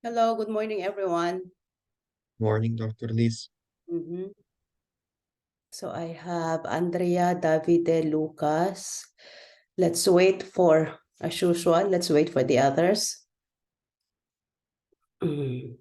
Hello, good morning, everyone. Morning, Dr. Liz. Mhm. So I have Andrea, Davide, Lucas. Let's wait for, as usual, let's wait for the others. Mm.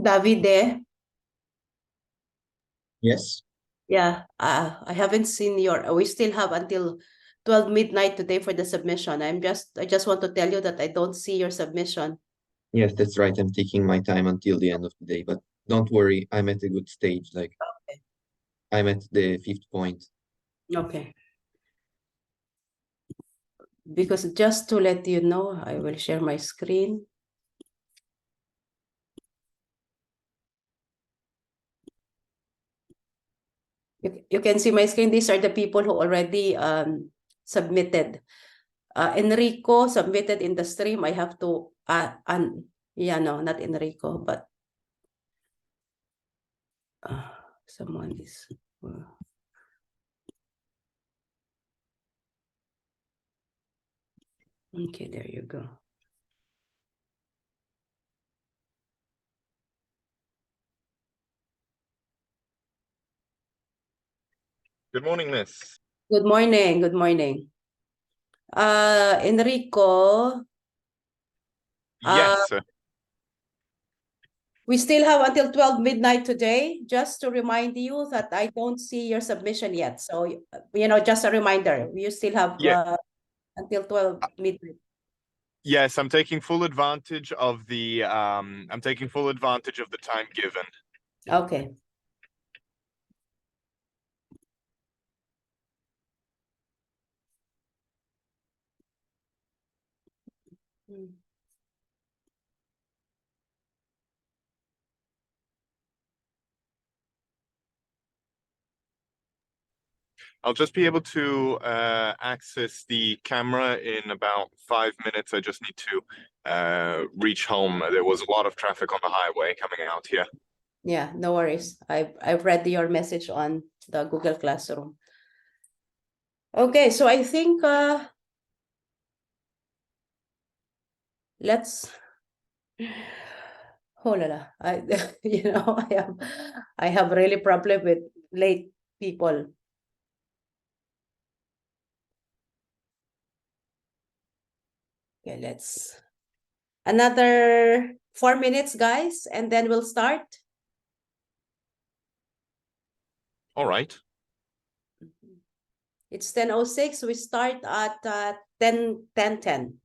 Davide, Yes, yeah, I haven't seen we still have until 12 midnight today for the submission. I just want to tell you that I don't see your submission. yes, that's right. I'm taking my time until the end of the day, but don't worry, I'm at a good stage. Like Okay. I'm at the fifth point. Okay. Because just to let you know, I will share my screen. You can see my screen. These are the people who already submitted. Enrico submitted in the stream. I have to, yeah, no, not Enrico, but uh, someone is, uh, okay, there you go. Good morning, Miss. Good morning, good morning. Enrico, Yes, we still have until 12 midnight today, just to remind you that I don't see your submission yet. So, just a reminder, you still have yeah, until 12 midnight. yes. I'm taking full advantage of the time given. Okay. Mm. I'll just be able to access the camera in about 5 minutes. I just need to reach home. There was a lot of traffic on the highway coming out here. Yeah, no worries. I've read your message on the Google Classroom. Okay, so I think let's oh la la. I have really problem with late people. Okay, let's another 4 minutes, guys, and then we'll start. All right. It's 10:06. We start at 10:10.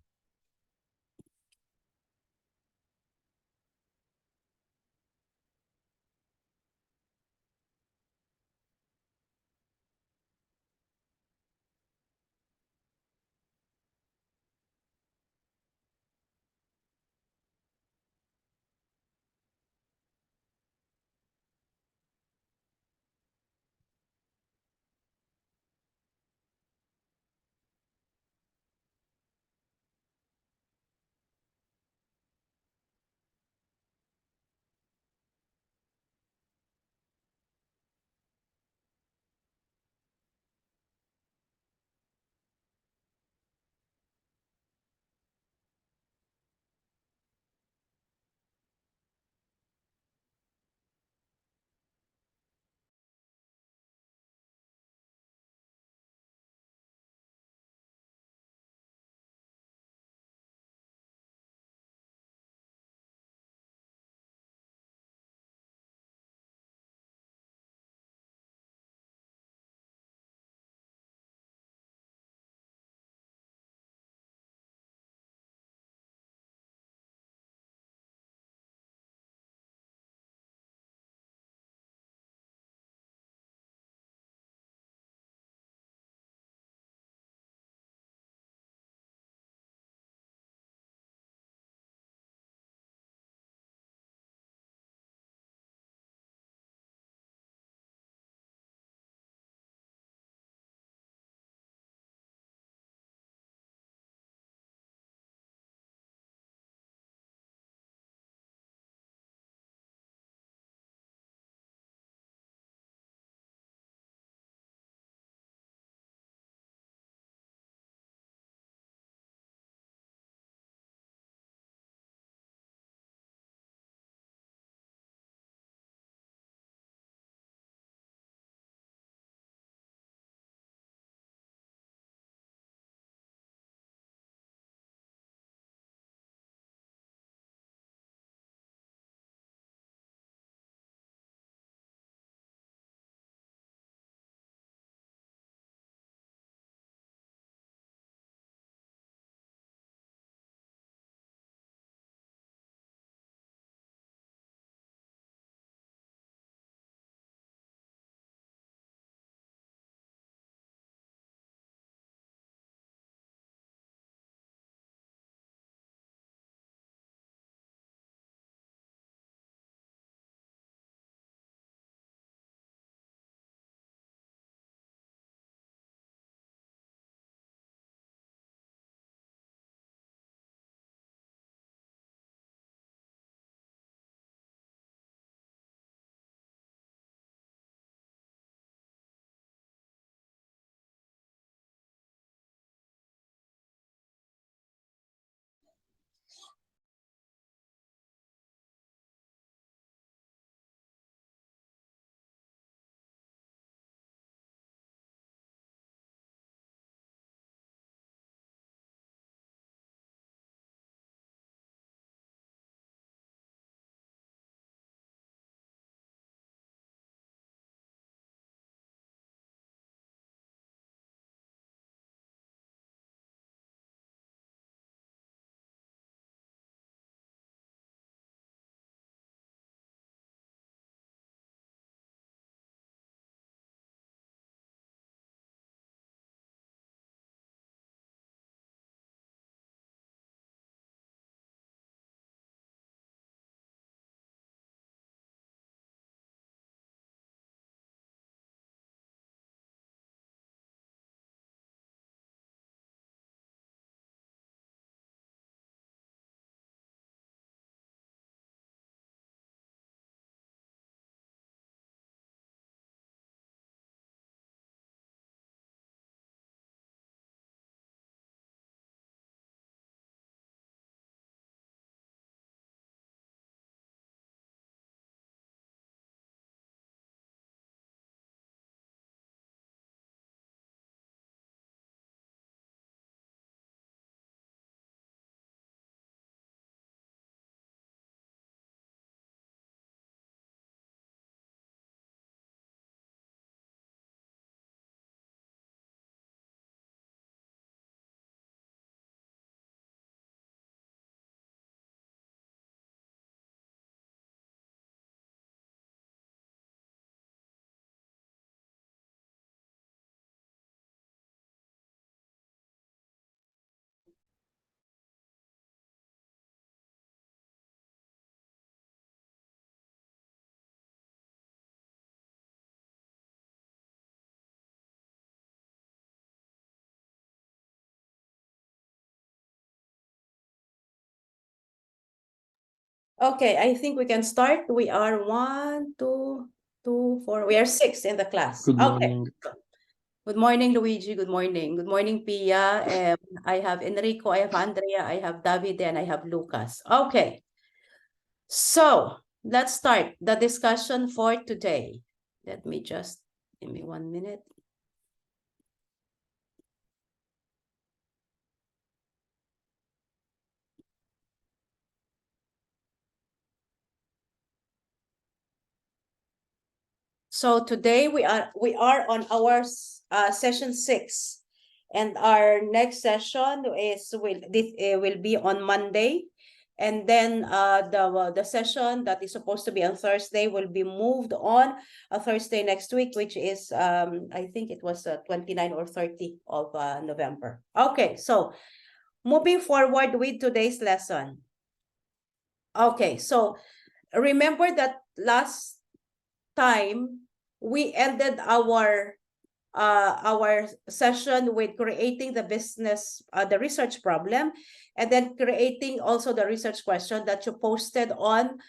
Okay, I think we can start. We are 1, 2, 2, 4. We are 6 in the class. Good Okay. morning. Good morning, Luigi. Good morning. Good morning, Pia. I have Enrico, I have Andrea, I have David, and I have Lucas. Okay. So let's start the discussion for today. Let me just give me 1 minute. So today we are on our session 6, and our next session will be on Monday, and then the session that is supposed to be on Thursday will be moved on a Thursday next week, which is I think it was 29 or 30 of November. Okay, so moving forward with today's lesson. Okay, so remember that last time we ended our session with creating the business, the research problem, and then creating also the research question that you posted on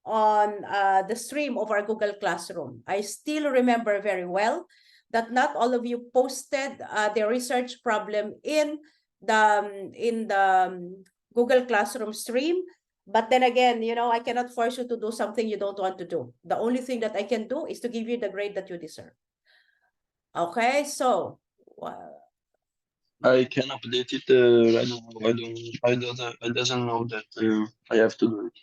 the stream of our Google Classroom. I still remember very well that not all of you posted the research problem in the Google Classroom stream. But then again, you know, I cannot force you to do something you don't want to do. The only thing that I can do is to give you the grade that you deserve. Okay, so I can update it. I don't know. I doesn't know that I have to do it.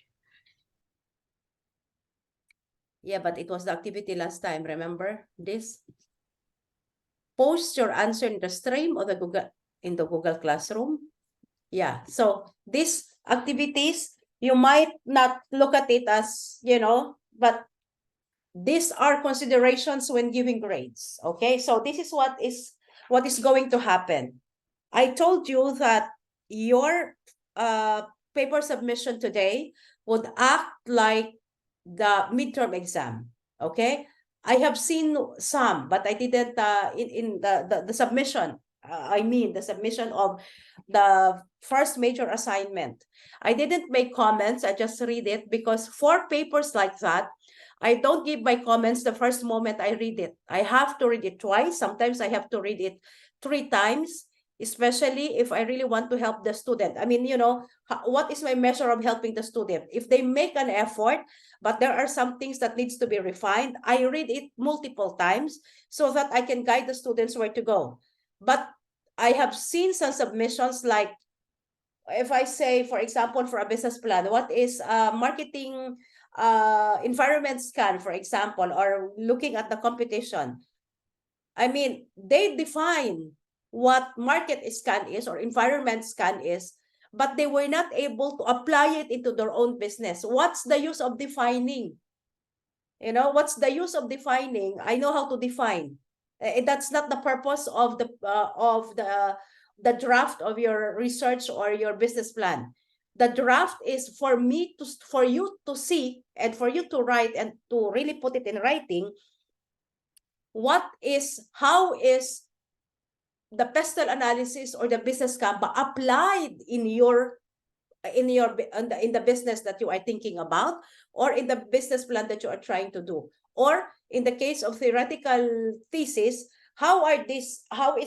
yeah, but it was the activity last time. Remember this? Post your answer in the stream or the Google Classroom. Yeah. So these activities, you might not look at it as, you know, but these are considerations when giving grades. Okay. So this is what is going to happen. I told you that your paper submission today would act like the midterm exam. Okay. I have seen some, but I didn't in the submission. I mean the submission of the first major assignment. I didn't make comments. I just read it because for papers like that, I don't give my comments the first moment I read it. I have to read it twice. Sometimes I have to read it 3 times, especially if I really want to help the student. I mean, you know, what is my measure of helping the student? If they make an effort, but there are some things that needs to be refined, I read it multiple times so that I can guide the students where to go. But I have seen some submissions like, if I say, for example, for a business plan, what is marketing environment scan, for example, or looking at the competition. I mean, they define what market scan is or environment scan is, but they were not able to apply it into their own business. What's the use of defining? You know, what's the use of defining? I know how to define. That's not the purpose of the draft of your research or your business plan. The draft is for you to see and for you to write and to really put it in writing. How is the pestle analysis or the business Canva applied in the business that you are thinking about, or in the business plan that you are trying to do, or in the case of theoretical thesis, how is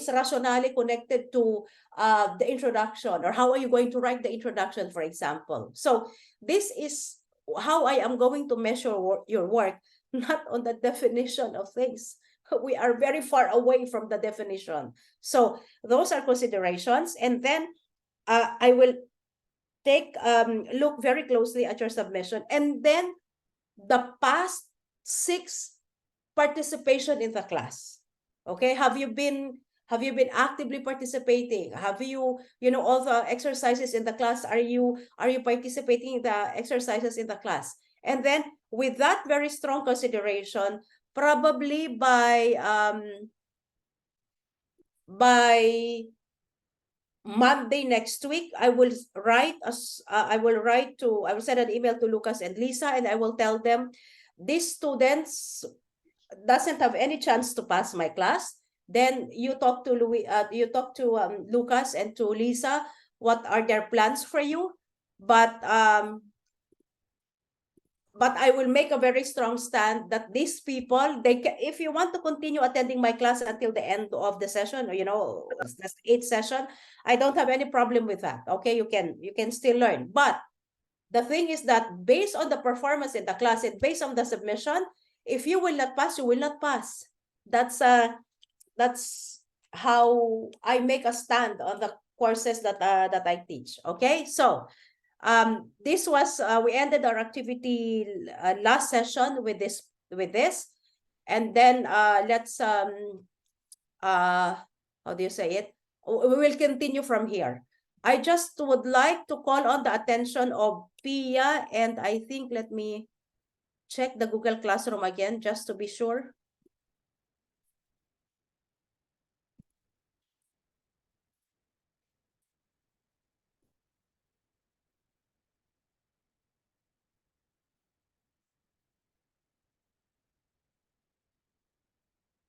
rationale connected to the introduction, or how are you going to write the introduction, for example. So this is how I am going to measure your work, not on the definition of things. We are very far away from the definition. So those are considerations, and then I will look very closely at your submission, and then the past 6 participation in the class. Okay, have you been actively participating? Have you all the exercises in the class, are you participating in the exercises in the class? And then with that very strong consideration, probably by Monday next week, I will send an email to Lucas and Lisa, and I will tell them these students doesn't have any chance to pass my class. Then you talk to Lucas and to Lisa, what are their plans for you? But but I will make a very strong stand that these people, if you want to continue attending my class until the end of the session, or it's just 8 session, I don't have any problem with that. Okay, you can still learn. But the thing is that based on the performance in the class and based on the submission, if you will not pass, you will not pass. That's how I make a stand on the courses that I teach. Okay, so this was we ended our activity last session with this, and then let's how do you say it? We will continue from here. I just would like to call on the attention of Pia, and I think let me check the Google Classroom again just to be sure.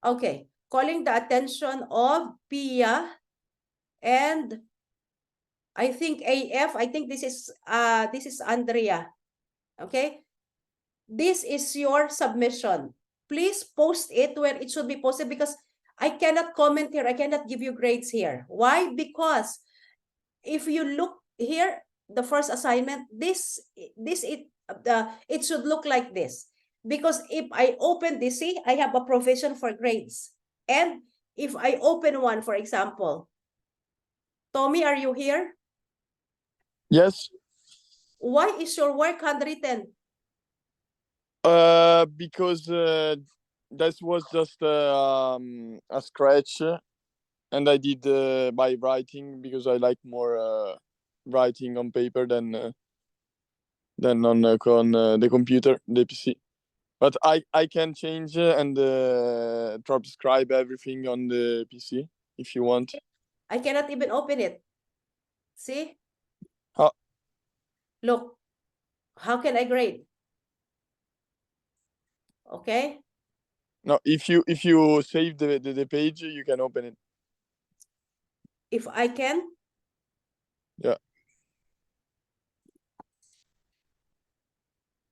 Okay, calling the attention of Pia and I think AF. I think this is Andrea. Okay, this is your submission. Please post it where it should be posted, because I cannot comment here. I cannot give you grades here. Why? Because if you look here, the first assignment, it should look like this. Because if I open this, see, I have a provision for grades. And if I open one, for example, Tommy, are you here? Yes, Why is your work handwritten? because that was just a scratch, and I did by writing because I like more writing on paper than on the computer, the PC. But I can change and transcribe everything on the PC if you want. I cannot even open it. See? How? Look, how can I grade? Okay. No, if you save the page, you can open it. If I can? Yeah.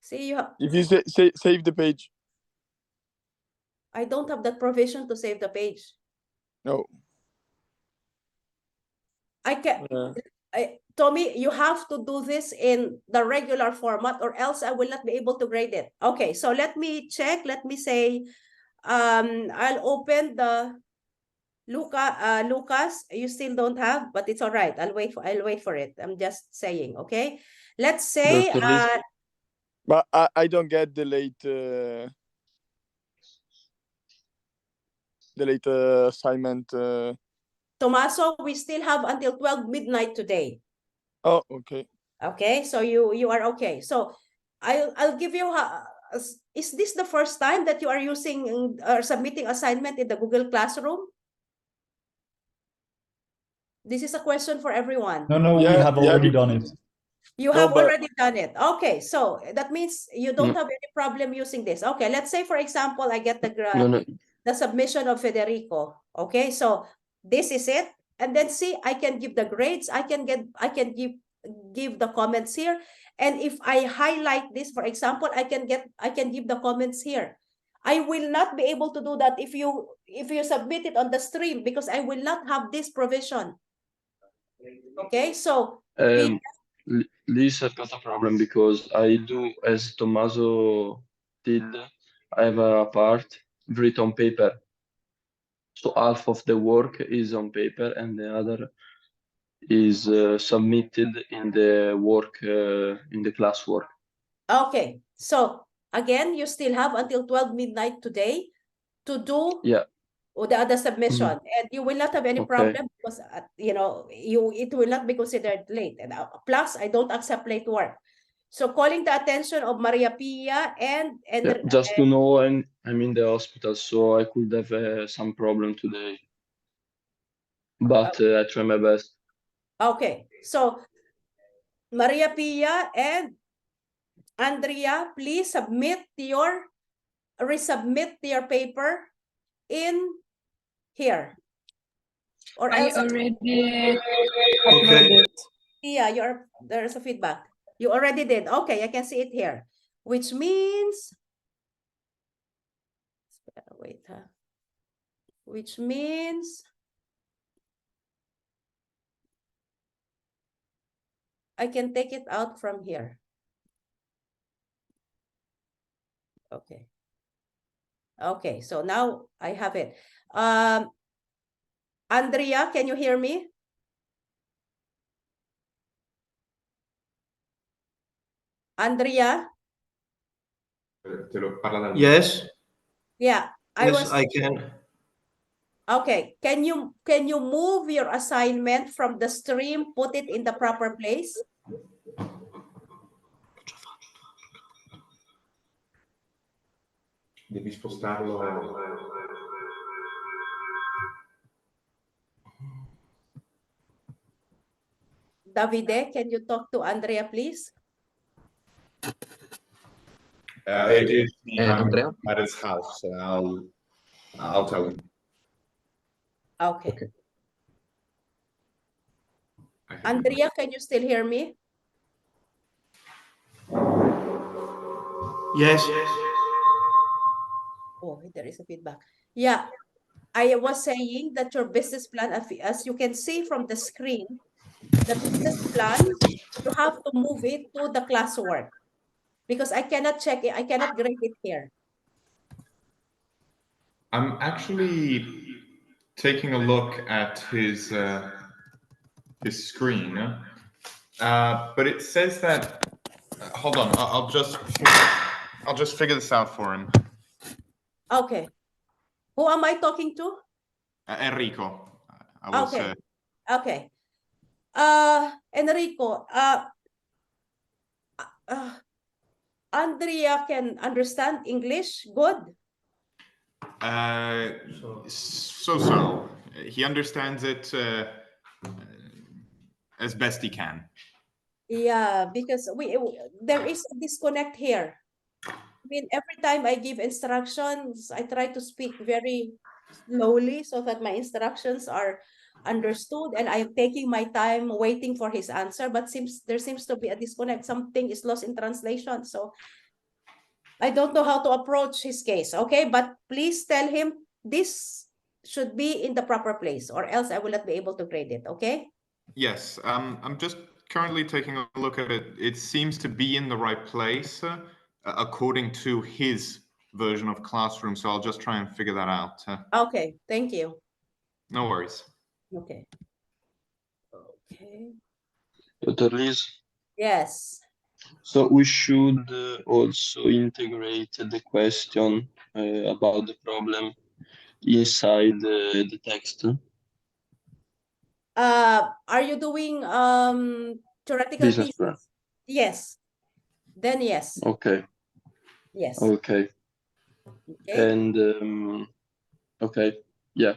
See, you have, If you save the page. I don't have that provision to save the page. No. I can, Tommy, you have to do this in the regular format or else I will not be able to grade it. Okay, so let me check. Let me say, I'll open the Lucas, you still don't have, but it's all right. I'll wait for it. I'm just saying, okay? Let's say Dr. Liz, But I don't get the late assignment. Tomaso, we still have until 12 midnight today. Oh, okay. Okay, so you are okay. So I'll give you is this the first time that you are using or submitting assignment in the Google Classroom? This is a question for everyone. No, we have already done it. You No, have but- already done it. Okay, so that means you don't have any problem using this. Okay, let's say, for example, I get the submission of Federico. Okay, so this is it. And then see, I can give the grades. I can give the comments here. And if I highlight this, for example, I can give the comments here. I will not be able to do that if you submit it on the stream, because I will not have this provision. Okay, so Liz, I've got a problem because I do as Tommaso did. I have a part written on paper. So half of the work is on paper and the other is submitted in the work in the classwork. okay, so again, you still have until 12 midnight today to do the other submission, and you will not have any problem because it will not be considered late. And plus, I don't accept late work. So calling the attention of Maria Pia and just to know, I'm in the hospital, so I could have some problem today, but I try my best. Okay, so Maria Pia and Andrea, please resubmit your paper in here. Or I else, already uploaded. yeah, there's a feedback. You already did. Okay, I can see it here. which means, wait, which means I can take it out from here. Okay. Okay, so now I have it. Andrea, can you hear me? Andrea? Yes, Yeah, I yes, was I can. okay. Can you move your assignment from the stream, put it in the proper place? Devi spostarlo. Davide, can you talk to Andrea, please? It is Andrea? at his house. I'll tell him. Okay. Okay. Andrea, can you still hear me? Yes, Oh, there is a feedback. Yeah, I was saying that your business plan, as you can see from the screen, the business plan, you have to move it to the classwork because I cannot check it, I cannot grade it here. I'm actually taking a look at his screen, but it says that. Hold on, I'll just figure this out for him. Okay. Who am I talking to? Enrico. I was. Okay. Okay. Enrico, Andrea can understand English good. So. He understands it as best he can. Yeah, because there is a disconnect here. I mean, every time I give instructions, I try to speak very slowly so that my instructions are understood, and I'm taking my time waiting for his answer, but there seems to be a disconnect. Something is lost in translation. So I don't know how to approach his case. Okay, but please tell him this should be in the proper place, or else I will not be able to grade it. Okay. Yes, I'm just currently taking a look at it. It seems to be in the right place according to his version of Classroom. So I'll just try and figure that out. Okay, thank you. No worries. Okay. Okay. Dr. Liz, Yes. so we should also integrate the question about the problem inside the text. Are you doing theoretical Business plan. thesis? Yes. Then yes. Okay, Yes. okay. Okay. And okay, yeah.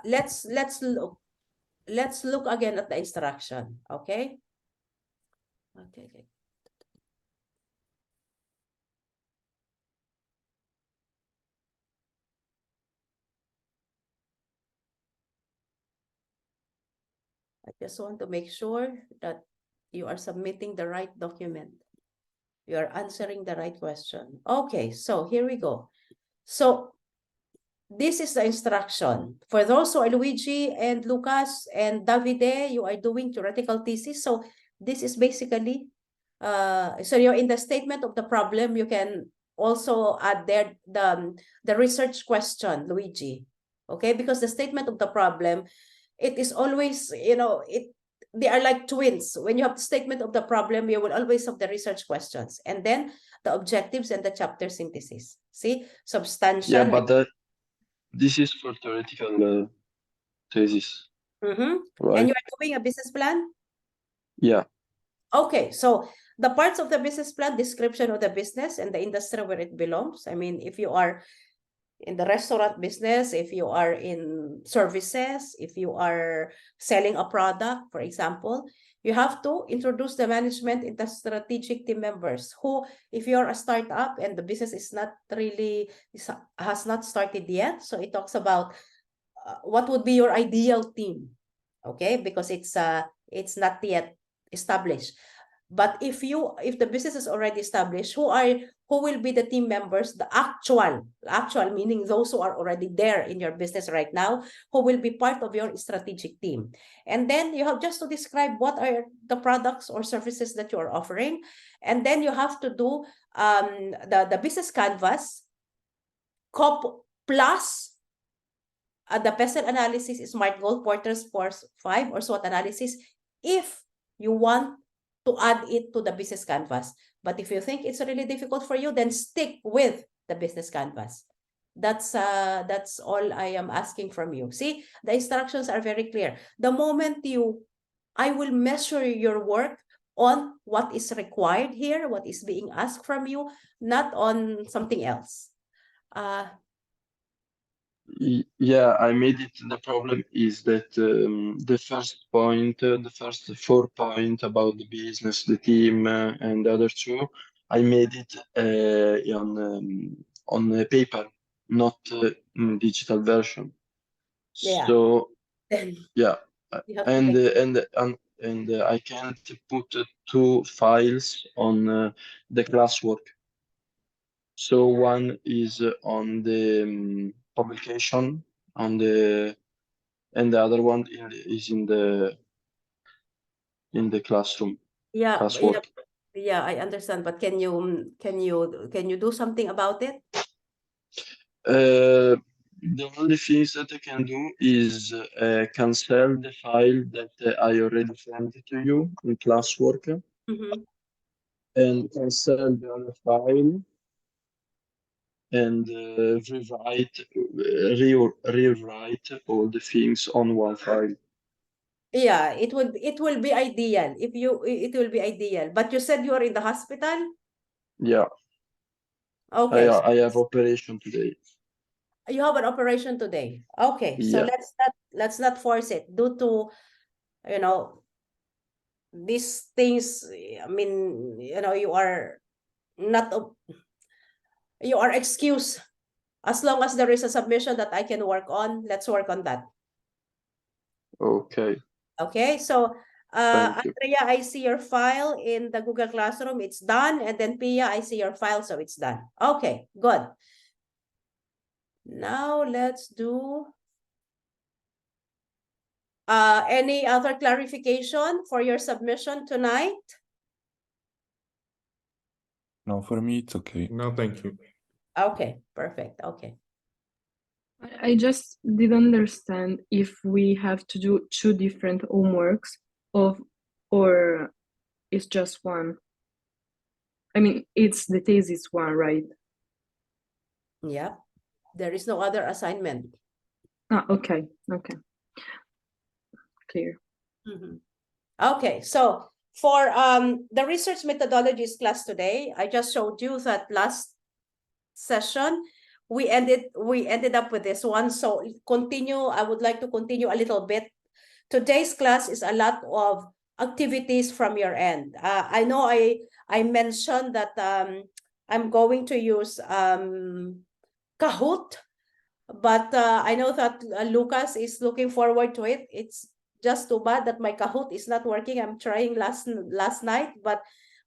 Let's look. Let's look again at the instruction. Okay. Okay. I just want to make sure that you are submitting the right document. You are answering the right question. Okay, so here we go. So this is the instruction. For those who are Luigi and Lucas and Davide, you are doing theoretical thesis. So this is basically, so you're in the statement of the problem. You can also add there the research question, Luigi. Okay, because the statement of the problem, it is always, they are like twins. When you have the statement of the problem, you will always have the research questions, and then the objectives and the chapter synthesis. See, substantial. Yeah, but this is for theoretical thesis, right? And you are doing a business plan? Yeah. Okay, so the parts of the business plan, description of the business and the industry where it belongs. I mean, if you are in the restaurant business, if you are in services, if you are selling a product, for example, you have to introduce the management and the strategic team members who, if you're a startup and the business is not really, has not started yet, so it talks about what would be your ideal team, okay? Because it's not yet established. But if the business is already established, who will be the team members, the actual meaning those who are already there in your business right now, who will be part of your strategic team. And then you have just to describe what are the products or services that you are offering. And then you have to do the business canvas plus the PESEL analysis, SMART goal, Porter's Force 5, or SWOT analysis, if you want to add it to the business canvas. But if you think it's really difficult for you, then stick with the business canvas. That's all I am asking from you. See, the instructions are very clear. The moment I will measure your work on what is required here, what is being asked from you, not on something else. Yeah, I made it. The problem is that the first point, the first 4 points about the business, the team, and the other 2, I made it on paper, not digital version. Yeah. So Then yeah, you have to and make- I can't put 2 files on the classwork. So one is on the publication and the other one is in the classroom classwork. Yeah, I understand. But can you do something about it? The only things that I can do is cancel the file that I already sent to you in classwork Mhm. and cancel the other file and rewrite all the things on one file. Yeah, it will be ideal if it will be ideal. But you said you are in the hospital? Yeah, Okay. I have operation today. You have an operation today. Okay. So Yeah. let's not force it due to, these things. I mean, you are excused. As long as there is a submission that I can work on, let's work on that. Okay. Okay, so Thank you. Andrea, I see your file in the Google Classroom. It's done. And then Pia, I see your file, so it's done. Okay, good. Now let's do any other clarification for your submission tonight? No, for me it's okay. No, thank you. Okay, perfect. Okay. I just didn't understand if we have to do 2 different homeworks or it's just one. I mean, it's the thesis one, right? Yeah, there is no other assignment. Okay. Clear. Mhm. Okay, so for the research methodologies class today, I just showed you that last session we ended up with this one. So I would like to continue a little bit. Today's class is a lot of activities from your end. I know I mentioned that I'm going to use Kahoot, but I know that Lucas is looking forward to it. It's just too bad that my Kahoot is not working. I'm trying last night, but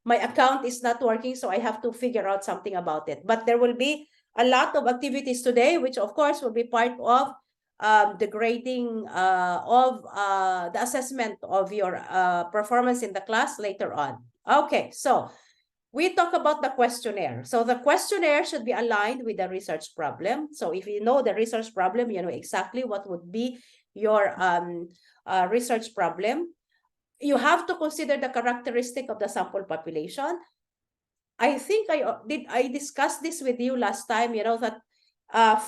my account is not working, so I have to figure out something about it. But there will be a lot of activities today, which of course will be part of the grading of the assessment of your performance in the class later on. Okay, so we talk about the questionnaire. So the questionnaire should be aligned with the research problem. So if you know the research problem, you know exactly what would be your research problem. You have to consider the characteristic of the sample population. I think I discussed this with you last time, that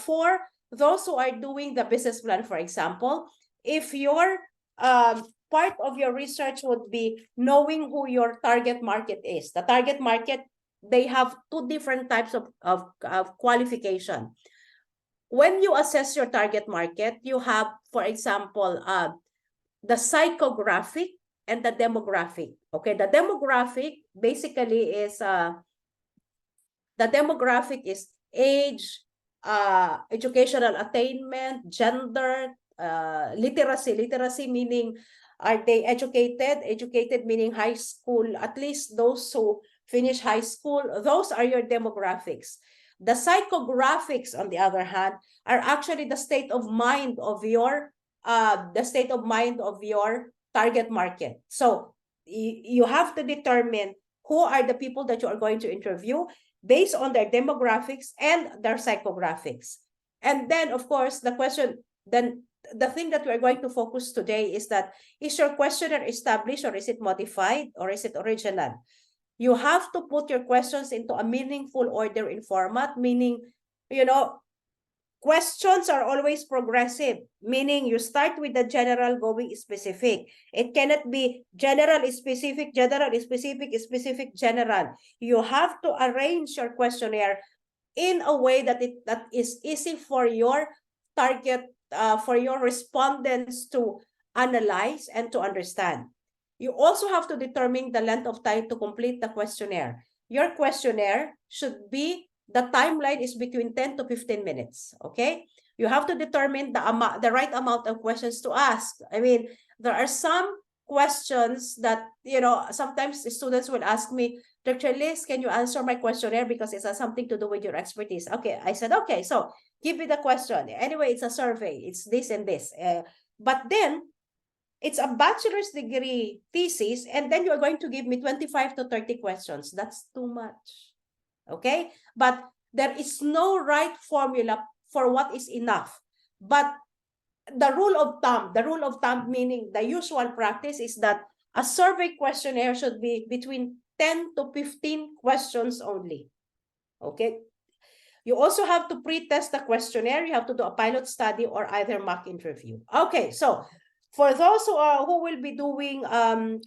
for those who are doing the business plan, for example, if your part of your research would be knowing who your target market is. The target market, they have 2 different types of qualification. When you assess your target market, you have, for example, the psychographic and the demographic. Okay, the demographic basically is age, educational attainment, gender, literacy meaning Are they educated? Educated meaning high school, at least those who finish high school. Those are your demographics. The psychographics, on the other hand, are actually the state of mind of your target market. So you have to determine who are the people that you are going to interview based on their demographics and their psychographics. And then, of course, the thing that we're going to focus today is that, is your questionnaire established, or is it modified, or is it original? You have to put your questions into a meaningful order in format, meaning, questions are always progressive, meaning you start with the general going specific. It cannot be general, specific, specific, general. You have to arrange your questionnaire in a way that is easy for your target, for your respondents to analyze and to understand. You also have to determine the length of time to complete the questionnaire. Your questionnaire should be, the timeline is between 10 to 15 minutes, okay? You have to determine the right amount of questions to ask. I mean, there are some questions that, sometimes the students will ask me, Dr. Liz, can you answer my questionnaire because it has something to do with your expertise? Okay, I said, okay, so give me the question. Anyway, it's a survey. It's this and this. But then, it's a bachelor's degree thesis, and then you're going to give me 25 to 30 questions. That's too much, okay? But there is no right formula for what is enough. But the rule of thumb meaning the usual practice is that a survey questionnaire should be between 10 to 15 questions only, okay? You also have to pre-test the questionnaire. You have to do a pilot study or either mock interview. Okay, so for those who will be doing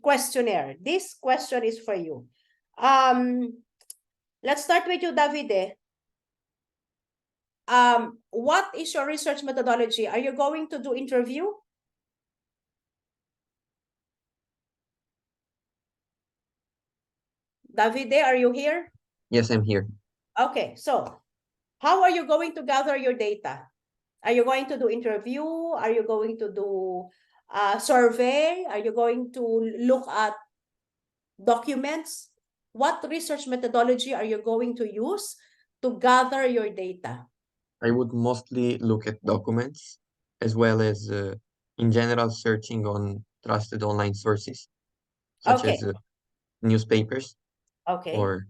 questionnaire, this question is for you. Let's start with you, Davide. What is your research methodology? Are you going to do interview? Davide, are you here? Yes, I'm here. Okay, so how are you going to gather your data? Are you going to do interview? Are you going to do a survey? Are you going to look at documents? What research methodology are you going to use to gather your data? I would mostly look at documents, as well as, in general, searching on trusted online sources, such Okay. as newspapers, Okay. or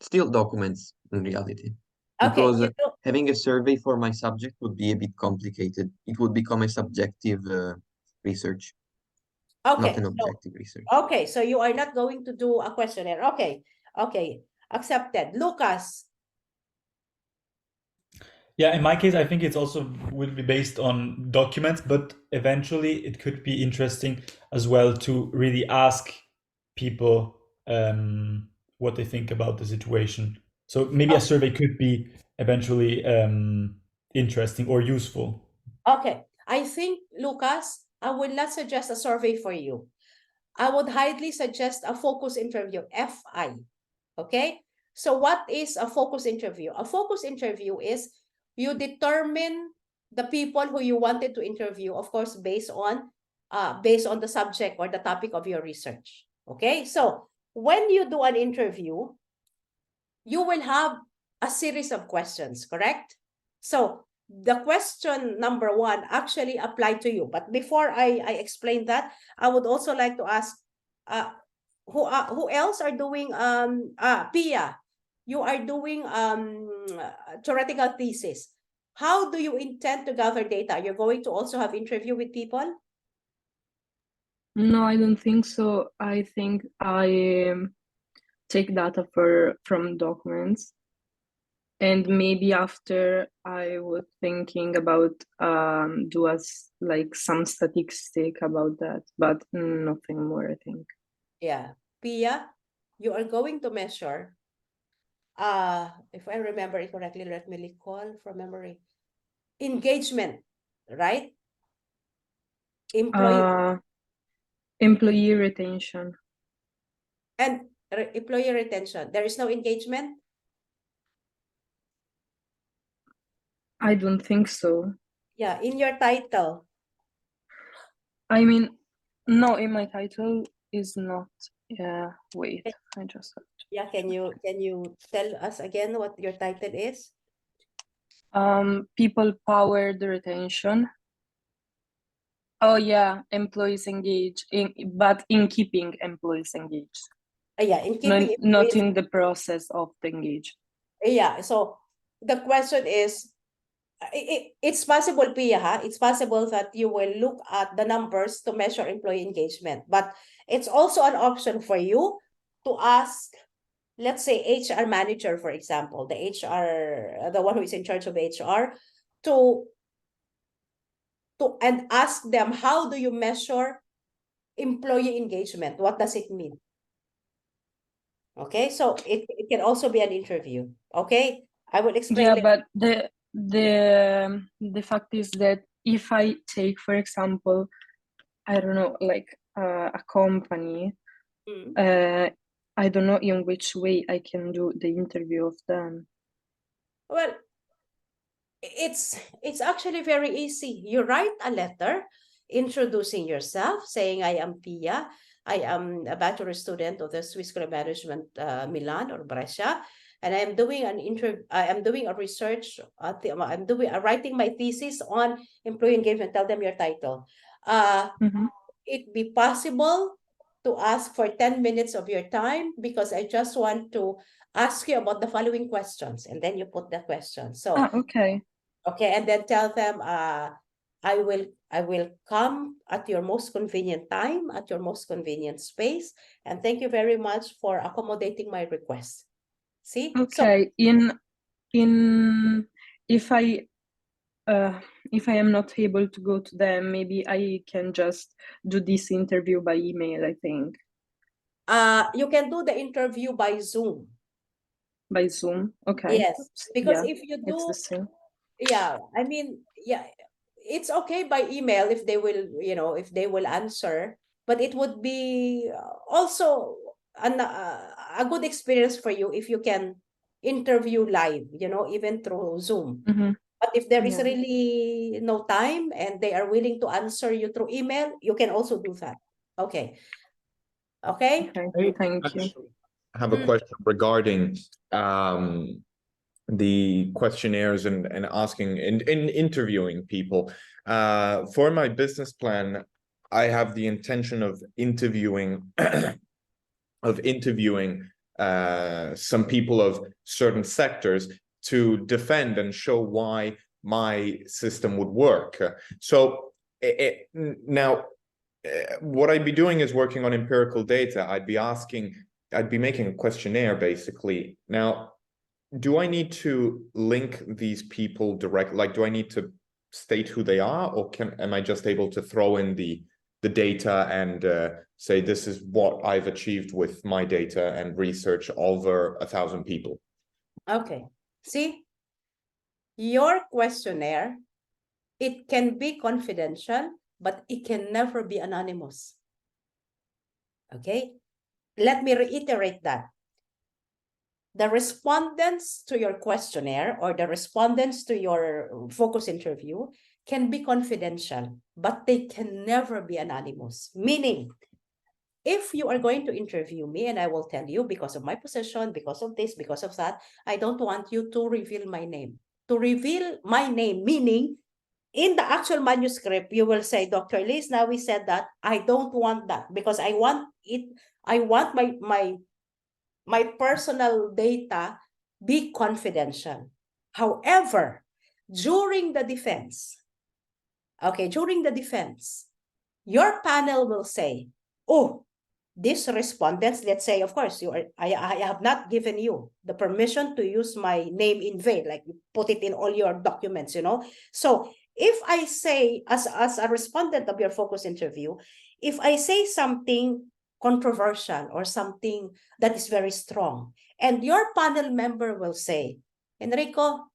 still documents in reality. Okay. Because having a survey for my subject would be a bit complicated. It would become a subjective research, Okay. not an objective research. Okay, so you are not going to do a questionnaire. Okay. Okay. Accepted. Lucas. Yeah, in my case, I think it's also will be based on documents, but eventually it could be interesting as well to really ask people what they think about the situation. So maybe a survey could be eventually interesting or useful. Okay. I think, Lucas, I would not suggest a survey for you. I would highly suggest a focus interview, FI. Okay? So what is a focus interview? A focus interview is you determine the people who you wanted to interview, of course, based on the subject or the topic of your research. Okay? So when you do an interview, you will have a series of questions, correct? So the question number one actually applied to you. But before I explain that, I would also like to ask, who else are doing Pia, you are doing theoretical thesis. How do you intend to gather data? You're going to also have interview with people? No, I don't think so. I think I take data from documents, and maybe after I was thinking about do us like some statistic about that, but nothing more, I think. Yeah. Pia, you are going to measure, if I remember it correctly, let me recall from memory, engagement, right? Employee Employee retention. and employee retention. There is no engagement? I don't think so. Yeah, in your title. I mean, No, in my title is not. Wait, I just. Yeah, can you tell us again what your title is? People powered retention. Oh yeah, employees engaged but in keeping employees engaged. Yeah, in keeping Not employees- in the process of the engage. Yeah, so the question is, it's possible, Pia, it's possible that you will look at the numbers to measure employee engagement, but it's also an option for you to ask, let's say, HR manager, for example, the one who is in charge of HR, and ask them, how do you measure employee engagement? What does it mean? Okay, so it can also be an interview. Okay, I will explain. Yeah, later. but the fact is that if I take, for example, I don't know, like a company, I don't know in which way I can do the interview of them. Well, it's actually very easy. You write a letter introducing yourself, saying, I am Pia. I am a bachelor student of the Swiss School of Management, Milan or Brescia, and I am doing I am doing a research. I'm writing my thesis on employee engagement. Tell them your title. It be possible to ask for 10 minutes of your time, because I just want to ask you about the following questions, and then you put the questions. So okay. Okay, and then tell them, I will come at your most convenient time, at your most convenient space, and thank you very much for accommodating my request. See? Okay. In if I am not able to go to them, maybe I can just do this interview by email, I think. You can do the interview by Zoom. By Zoom, okay. Yes, because Yeah, if you it's the do, same. yeah, I mean, yeah, it's okay by email if they will, if they will answer, but it would be also a good experience for you if you can interview live, even through Zoom. But if there is Yeah. really no time and they are willing to answer you through email, you can also do that. Okay. Okay. Okay, thank you. I have a question regarding the questionnaires and asking and interviewing people. For my business plan, I have the intention of interviewing some people of certain sectors to defend and show why my system would work. So now what I'd be doing is working on empirical data. I'd be making a questionnaire basically. Now, do I need to link these people directly? Like, do I need to state who they are, or am I just able to throw in the data and say this is what I've achieved with my data and research over 1,000 people? Okay. See, your questionnaire, it can be confidential, but it can never be anonymous. Okay. Let me reiterate that. The respondents to your questionnaire or the respondents to your focus interview can be confidential, but they can never be anonymous. Meaning, if you are going to interview me and I will tell you, because of my position, because of this, because of that, I don't want you to reveal my name. To reveal my name, meaning in the actual manuscript, you will say, Dr. Liz, now we said that. I don't want that, because I want my personal data be confidential. However, during the defense, your panel will say, oh, these respondents, let's say, of course, I have not given you the permission to use my name in vain, like you put it in all your documents, So if I say, as a respondent of your focus interview, if I say something controversial or something that is very strong, and your panel member will say, Enrico,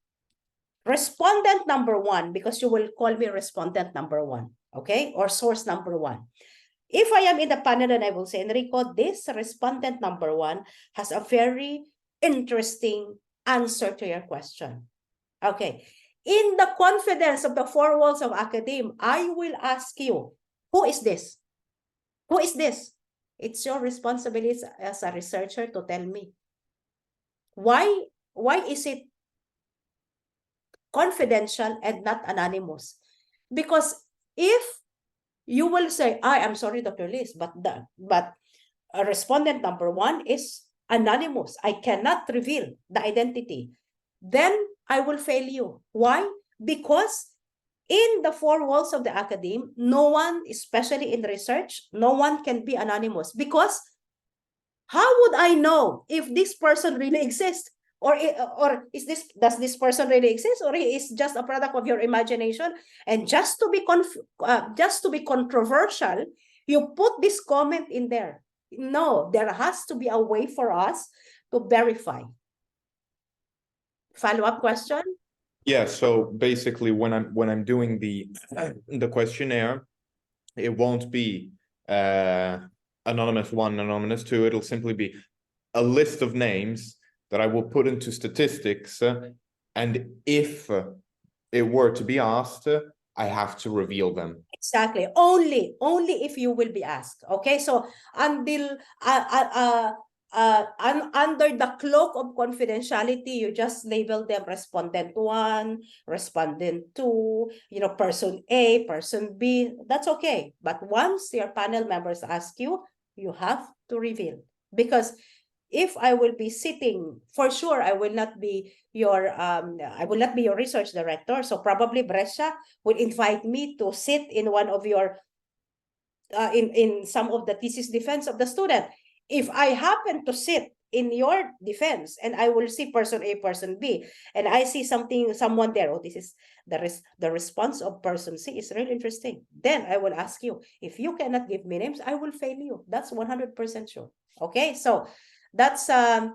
respondent number 1, because you will call me respondent number 1, okay, or source number 1. If I am in the panel and I will say, Enrico, this respondent number 1 has a very interesting answer to your question. Okay. In the confidence of the 4 walls of academe, I will ask you, who is this? Who is this? It's your responsibility as a researcher to tell me. Why is it confidential and not anonymous? Because if you will say, I'm sorry, Dr. Liz, but respondent number 1 is anonymous, I cannot reveal the identity, then I will fail you. Why? Because in the 4 walls of the academe, no one, especially in research, no one can be anonymous. Because how would I know if this person really exists? Or does this person really exist, or he is just a product of your imagination? And just to be controversial, you put this comment in there. No, there has to be a way for us to verify. Follow-up question? Yeah, so basically when I'm doing the questionnaire, it won't be anonymous 1, anonymous 2. It'll simply be a list of names that I will put into statistics, and if it were to be asked, I have to reveal them. Exactly. Only if you will be asked. Okay, so until under the cloak of confidentiality, you just label them respondent 1, respondent 2, person A, person B. That's okay. But once your panel members ask you, you have to reveal. Because if I will be sitting, for sure, I will not be your research director. So probably Brescia will invite me to sit in one of your in some of the thesis defense of the student. If I happen to sit in your defense and I will see person A, person B, and I see someone there, oh, this is the response of person C is really interesting, then I will ask you. If you cannot give me names, I will fail you. That's 100% sure. Okay, so that's the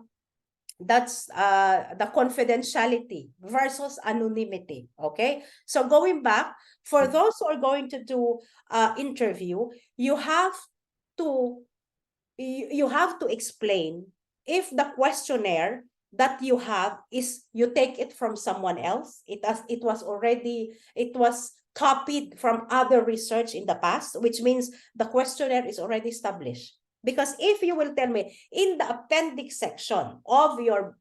confidentiality versus anonymity. Okay, so going back, for those who are going to do interview, you have to explain if the questionnaire that you have is, you take it from someone else, it was copied from other research in the past, which means the questionnaire is already established. Because if you will tell me in the appendix section of your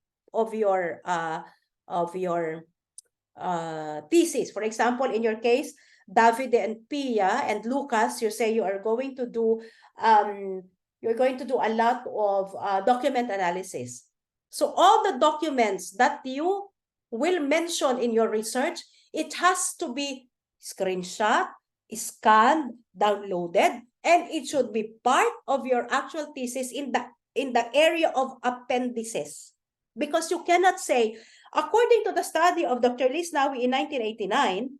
thesis, for example, in your case, Davide and Pia and Lucas, you say you are going to do a lot of document analysis. So all the documents that you will mention in your research, it has to be screenshot, scanned, downloaded, and it should be part of your actual thesis in the area of appendices. Because you cannot say, according to the study of Dr. Liz Nawi in 1989,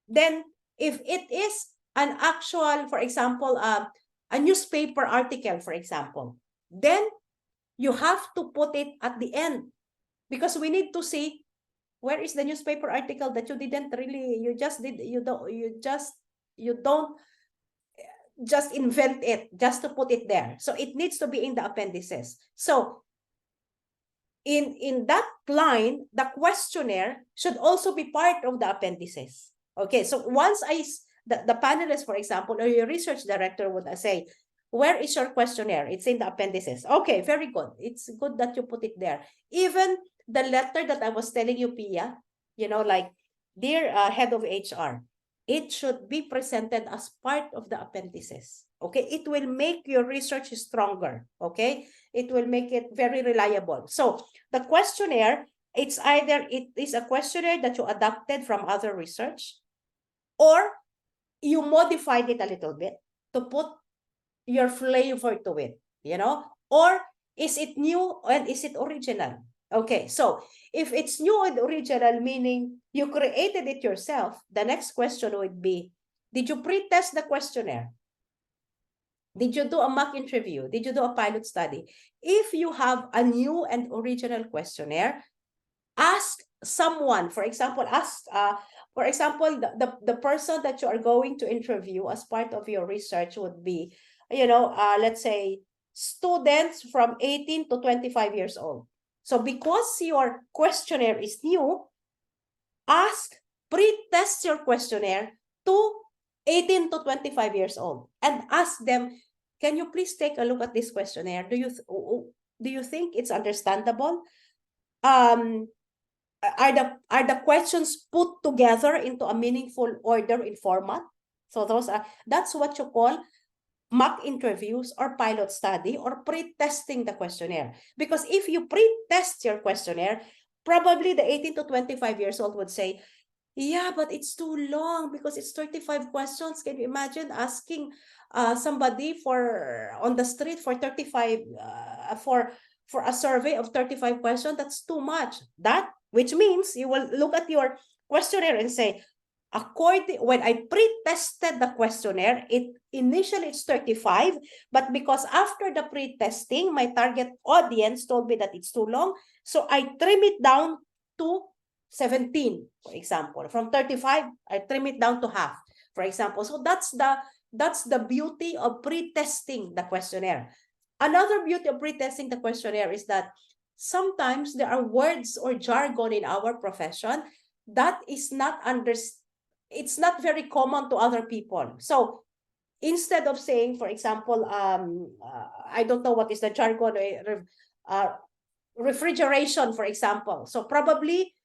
then if it is an actual, for example, a newspaper article, for example, then you have to put it at the end, because we need to see where is the newspaper article that you didn't really, you don't just invent it just to put it there. So it needs to be in the appendices. So in that line, the questionnaire should also be part of the appendices. Okay, so once the panelist, for example, or your research director would say, where is your questionnaire? It's in the appendices. Okay, very good. It's good that you put it there. Even the letter that I was telling you, Pia, like, dear head of HR, it should be presented as part of the appendices. Okay, it will make your research stronger. Okay, it will make it very reliable. So the questionnaire, it's either it is a questionnaire that you adapted from other research, or you modified it a little bit to put your flavor to it, or is it new and is it original? Okay, so if it's new and original, meaning you created it yourself, the next question would be, did you pre-test the questionnaire? Did you do a mock interview? Did you do a pilot study? If you have a new and original questionnaire, ask someone, for example, the person that you are going to interview as part of your research would be, let's say, students from 18 to 25 years old. So because your questionnaire is new, pre-test your questionnaire to 18 to 25 years old and ask them, can you please take a look at this questionnaire? Do you think it's understandable? Are the questions put together into a meaningful order in format? So that's what you call mock interviews or pilot study or pre-testing the questionnaire. Because if you pre-test your questionnaire, probably the 18 to 25 years old would say, yeah, but it's too long because it's 35 questions. Can you imagine asking somebody on the street for 35 for a survey of 35 questions? That's too much. Which means you will look at your questionnaire and say, when I pre-tested the questionnaire, initially it's 35, but because after the pre-testing, my target audience told me that it's too long, so I trim it down to 17, for example. From 35, I trim it down to half, for example. So that's the beauty of pre-testing the questionnaire. Another beauty of pre-testing the questionnaire is that sometimes there are words or jargon in our profession that is not it's not very common to other people. So instead of saying, for example, I don't know what is the jargon, refrigeration, for example. So probably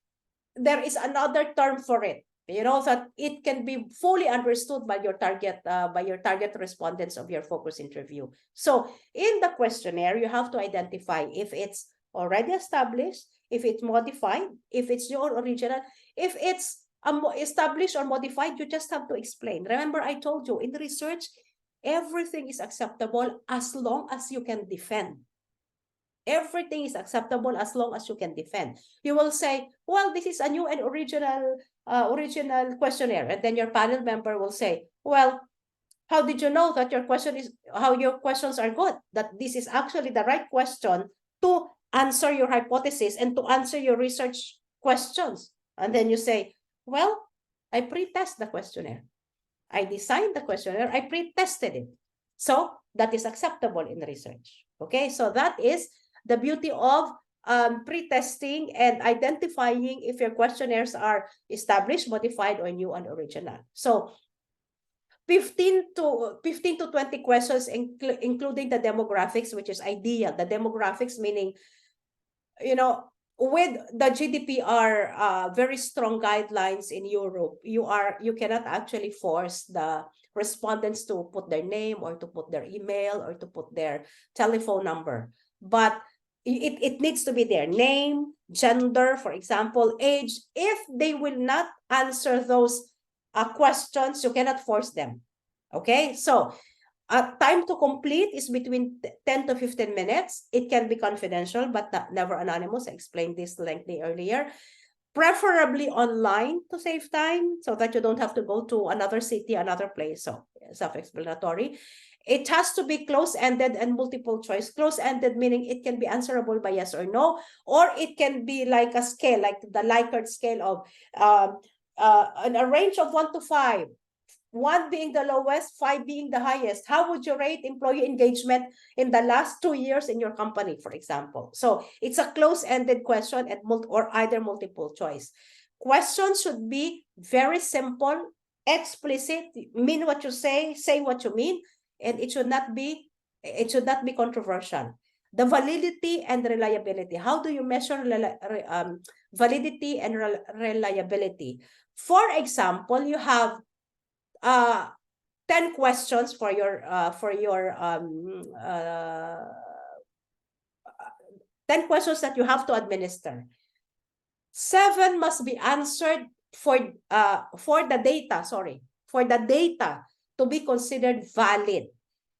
there is another term for it, that it can be fully understood by your target respondents of your focus interview. So in the questionnaire, you have to identify if it's already established, if it's modified, if it's your original. If it's established or modified, you just have to explain. Remember, I told you in research, everything is acceptable as long as you can defend. Everything is acceptable as long as you can defend. You will say, well, this is a new and original questionnaire. And then your panel member will say, well, how did you know that your questions are good? That this is actually the right question to answer your hypothesis and to answer your research questions. And then you say, well, I pre-test the questionnaire. I designed the questionnaire. I pre-tested it. So that is acceptable in research. Okay, so that is the beauty of pre-testing and identifying if your questionnaires are established, modified, or new and original. So 15 to 20 questions, including the demographics, which is ideal. The demographics meaning, with the GDPR very strong guidelines in Europe, you cannot actually force the respondents to put their name or to put their email or to put their telephone number. But it needs to be their name, gender, for example, age. If they will not answer those questions, you cannot force them. Okay, so time to complete is between 10 to 15 minutes. It can be confidential, but never anonymous. I explained this lengthy earlier. Preferably online to save time so that you don't have to go to another city, another place. So self-explanatory. It has to be close-ended and multiple choice. Close-ended meaning it can be answerable by yes or no, or it can be like a scale, like the Likert scale of a range of 1 to 5. 1 being the lowest, 5 being the highest. How would you rate employee engagement in the last 2 years in your company, for example? So it's a close-ended question or either multiple choice. Questions should be very simple, explicit, mean what you say what you mean, and it should not be controversial. The validity and reliability. How do you measure validity and reliability? For example, you have 10 questions for your 10 questions that you have to administer. 7 must be answered for the data to be considered valid.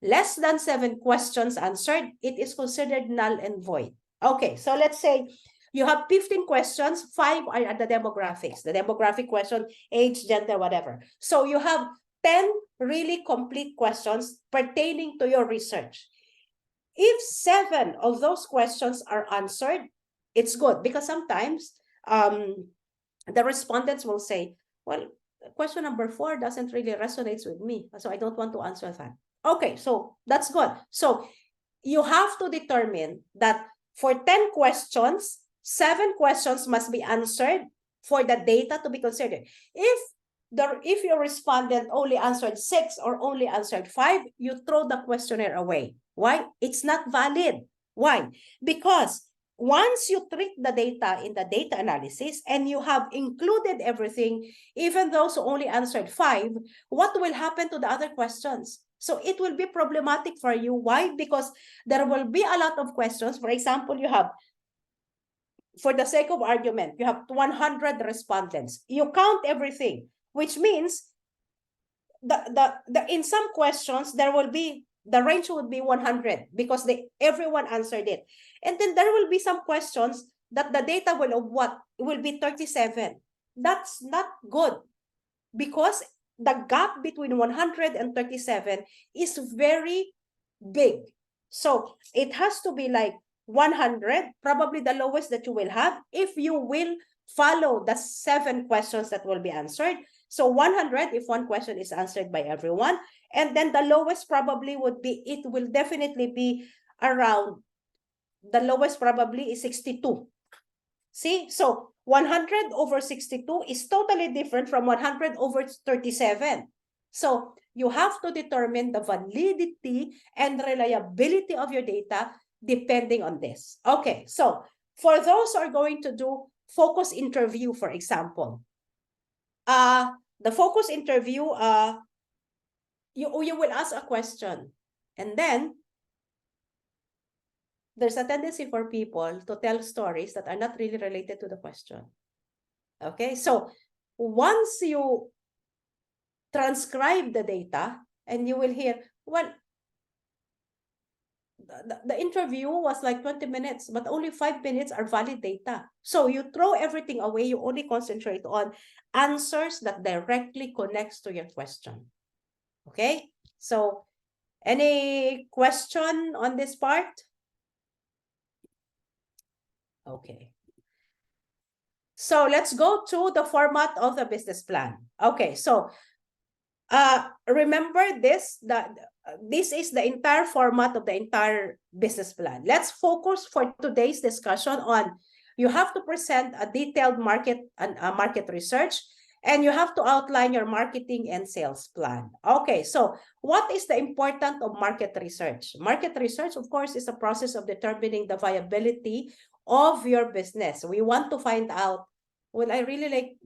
Less than 7 questions answered, it is considered null and void. Okay, so let's say you have 15 questions, 5 are at the demographics. The demographic question, age, gender, whatever. So you have 10 really complete questions pertaining to your research. If 7 of those questions are answered, it's good, because sometimes the respondents will say, well, question number 4 doesn't really resonate with me, so I don't want to answer that. Okay, so that's good. So you have to determine that for 10 questions, 7 questions must be answered for the data to be considered. If if your respondent only answered 6 or only answered 5, you throw the questionnaire away. Why? It's not valid. Why? Because once you treat the data in the data analysis and you have included everything, even those who only answered 5, what will happen to the other questions? So it will be problematic for you. Why? Because there will be a lot of questions. For example, you have, for the sake of argument, you have 100 respondents. You count everything, which means in some questions, there will be, the range would be 100 because everyone answered it. And then there will be some questions that the data will be 37. That's not good, because the gap between 100 and 37 is very big. So it has to be like 100, probably the lowest that you will have if you will follow the 7 questions that will be answered. So 100 if one question is answered by everyone. And then the lowest probably would be, it will definitely be around, the lowest probably is 62. See, so 100 over 62 is totally different from 100 over 37. So you have to determine the validity and reliability of your data depending on this. Okay, so for those who are going to do focus interview, for example, the focus interview, you will ask a question, and then there's a tendency for people to tell stories that are not really related to the question. Okay, so once you transcribe the data, and you will hear, well, the interview was like 20 minutes, but only 5 minutes are valid data. So you throw everything away, you only concentrate on answers that directly connects to your question. Okay, so any question on this part? Okay. So let's go to the format of the business plan. Okay, so remember this, that this is the entire format of the entire business plan. Let's focus for today's discussion on, you have to present a detailed market research, and you have to outline your marketing and sales plan. Okay, so what is the importance of market research? Market research, of course, is a process of determining the viability of your business. We want to find out, well, I really like,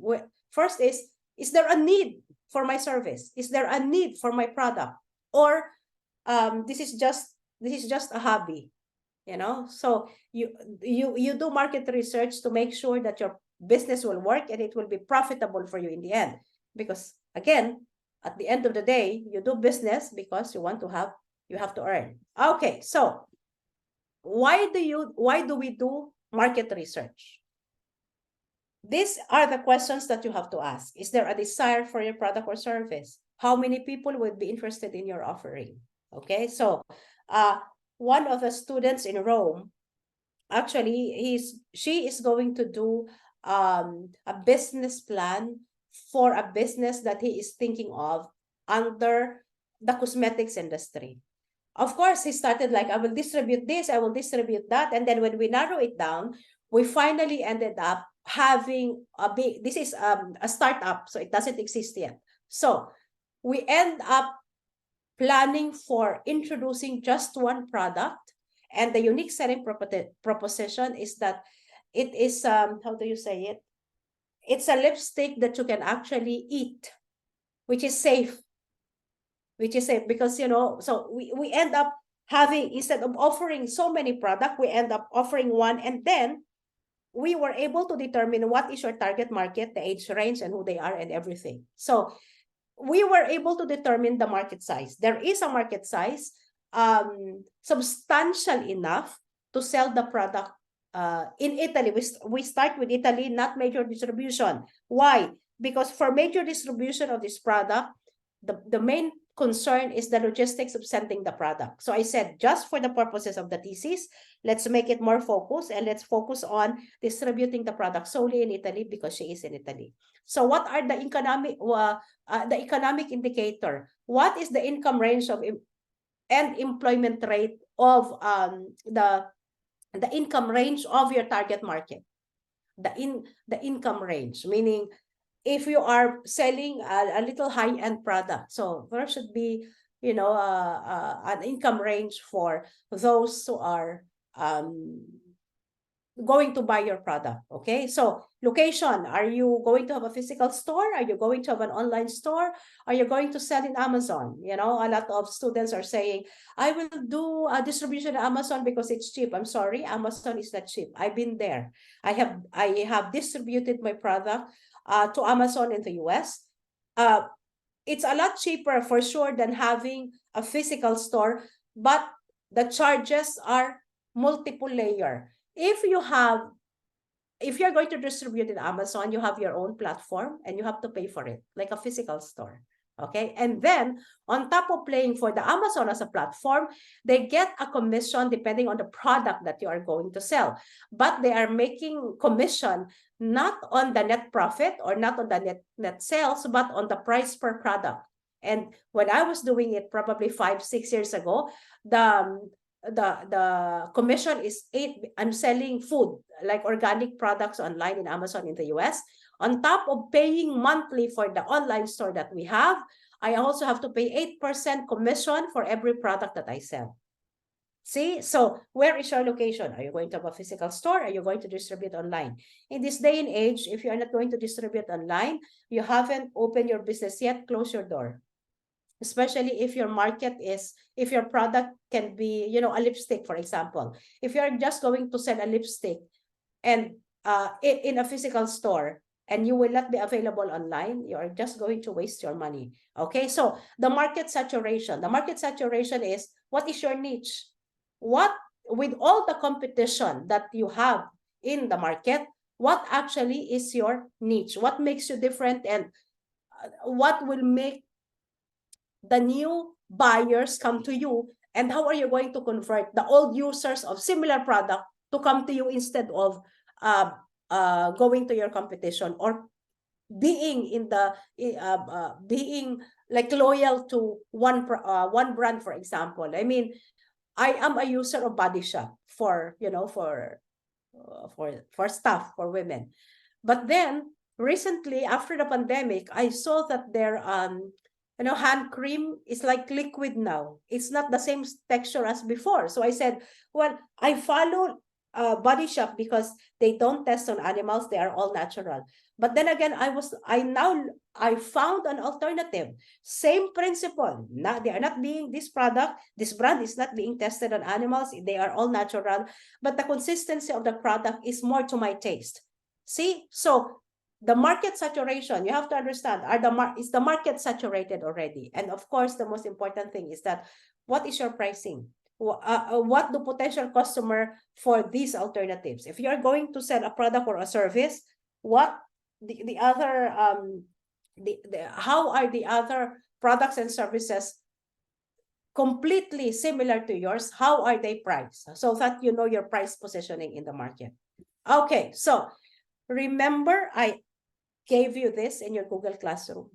first is there a need for my service? Is there a need for my product? Or this is just a hobby, you know? So you do market research to make sure that your business will work and it will be profitable for you in the end. Because again, at the end of the day, you do business because you have to earn. Okay, so why do we do market research? These are the questions that you have to ask. Is there a desire for your product or service? How many people would be interested in your offering? Okay, so one of the students in Rome, actually, she is going to do a business plan for a business that he is thinking of under the cosmetics industry. Of course, he started like, I will distribute this, I will distribute that. And then when we narrow it down, we finally ended up having this is a startup, so it doesn't exist yet. So we end up planning for introducing just one product, and the unique selling proposition is that it is, how do you say it? It's a lipstick that you can actually eat, which is safe. Because, you know, so we end up having, instead of offering so many products, we end up offering one, and then we were able to determine what is your target market, the age range, and who they are, and everything. So we were able to determine the market size. There is a market size substantial enough to sell the product in Italy. We start with Italy, not major distribution. Why? Because for major distribution of this product, the main concern is the logistics of sending the product. So I said, just for the purposes of the thesis, let's make it more focused, and let's focus on distributing the product solely in Italy because she is in Italy. So what are the economic indicator? What is the income range of and employment rate of the income range of your target market? The income range, meaning if you are selling a little high-end product. So there should be, you know, an income range for those who are going to buy your product. Okay, so location, are you going to have a physical store? Are you going to have an online store? Are you going to sell in Amazon? You know, a lot of students are saying, I will do a distribution in Amazon because it's cheap. I'm sorry, Amazon is not cheap. I've been there. I have distributed my product to Amazon in the US. It's a lot cheaper for sure than having a physical store, but the charges are multiple layer. If you're going to distribute in Amazon, you have your own platform and you have to pay for it like a physical store. Okay, and then on top of paying for the Amazon as a platform, they get a commission depending on the product that you are going to sell, but they are making commission not on the net profit or not on the net sales, but on the price per product. And when I was doing it probably 5-6 years ago, the commission is 8. I'm selling food like organic products online in Amazon in the US. On top of paying monthly for the online store that we have, I also have to pay 8% commission for every product that I sell. See, so where is your location? Are you going to have a physical store? Are you going to distribute online? In this day and age, if you're not going to distribute online, you haven't opened your business yet, close your door. Especially if your if your product can be, you know, a lipstick, for example. If you're just going to sell a lipstick and in a physical store and you will not be available online, you're just going to waste your money. Okay, so the market saturation. The market saturation is, what is your niche? What, with all the competition that you have in the market, what actually is your niche? What makes you different, and what will make the new buyers come to you, and how are you going to convert the old users of similar product to come to you instead of going to your competition or being in the being like loyal to one brand, for example. I mean, I am a user of Body Shop for, you know, for stuff for women, but then recently after the pandemic, I saw that their you know, hand cream is like liquid now. It's not the same texture as before. So I said, well, I follow Body Shop because they don't test on animals. They are all natural. But then again, I found an alternative. Same principle. Now they are not being, this brand is not being tested on animals. They are all natural, but the consistency of the product is more to my taste. See, so the market saturation, you have to understand, is the market saturated already? And of course, the most important thing is that, what is your pricing? What do potential customer for these alternatives? If you're going to sell a product or a service, what the other how are the other products and services completely similar to yours? How are they priced? So that you know your price positioning in the market. Okay, so remember I gave you this in your Google Classroom.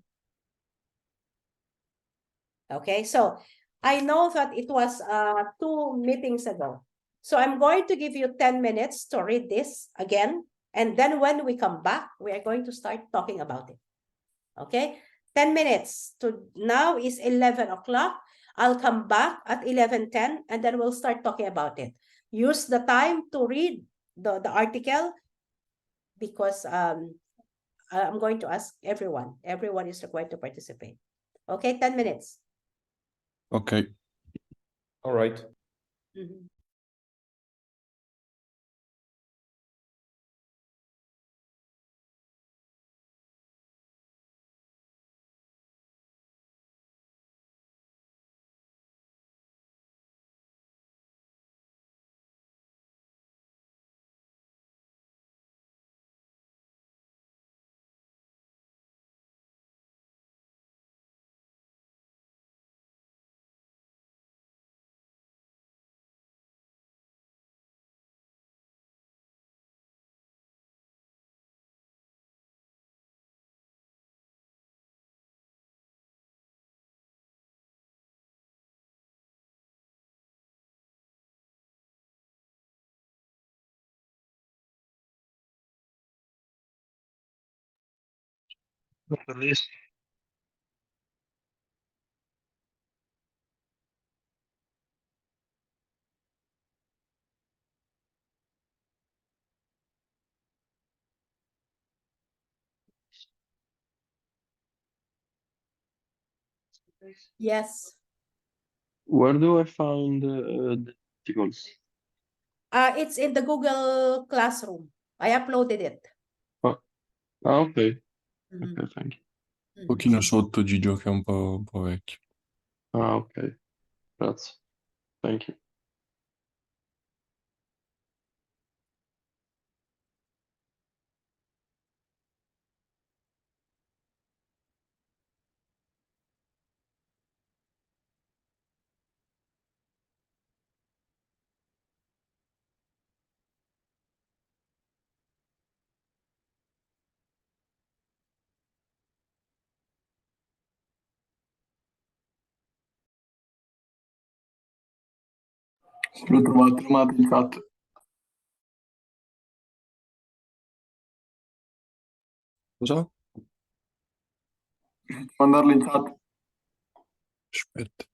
Okay, so I know that it was 2 meetings ago. So I'm going to give you 10 minutes to read this again. And then when we come back, we are going to start talking about it. Okay, 10 minutes to now is 11 o'clock. I'll come back at 11:10 and then we'll start talking about it. Use the time to read the article because I'm going to ask everyone. Everyone is required to participate. Okay, 10 minutes. Okay. All right. Mhm. At least. Yes. Where do I find the articles? It's in the Google Classroom. I uploaded it. Ah, ok. Mhm. Ok, thank you. Un pochino sotto Gigio che è un po' vecchio. Ah, ok. Grazie. Thank you. Se lo trovate in chat. Cosa? Mandarlo in chat. Aspetta.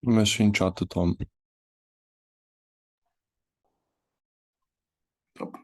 Ho messo in chat Tom. Top.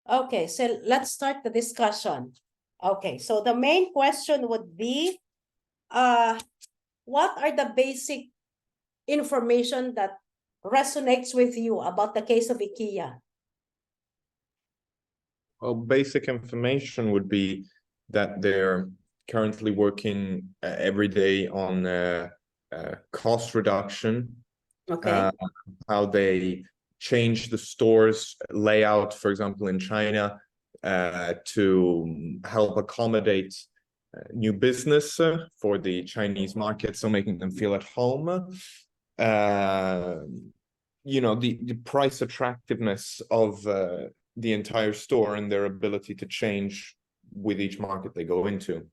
Okay, so let's start the discussion. Okay, so the main question would be, what are the basic information that resonates with you about the case of IKEA? Well, basic information would be that they're currently working every day on cost reduction, Okay, how they change the store's layout, for example, in China, to help accommodate new business for the Chinese market, so making them feel at home. You know, the price attractiveness of the entire store and their ability to change with each market they go into.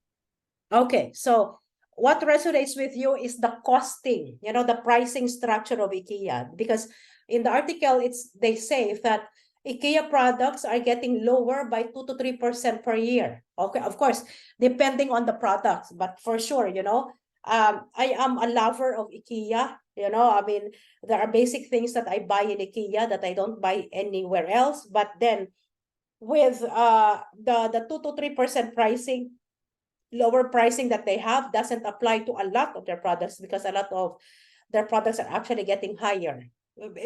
okay, so what resonates with you is the costing, the pricing structure of IKEA, because in the article they say that IKEA products are getting lower by 2 to 3% per year. Okay, of course, depending on the products, but for sure, I am a lover of IKEA. I mean, there are basic things that I buy in IKEA that I don't buy anywhere else. But then with the 2 to 3% pricing, lower pricing that they have doesn't apply to a lot of their products, because a lot of their products are actually getting higher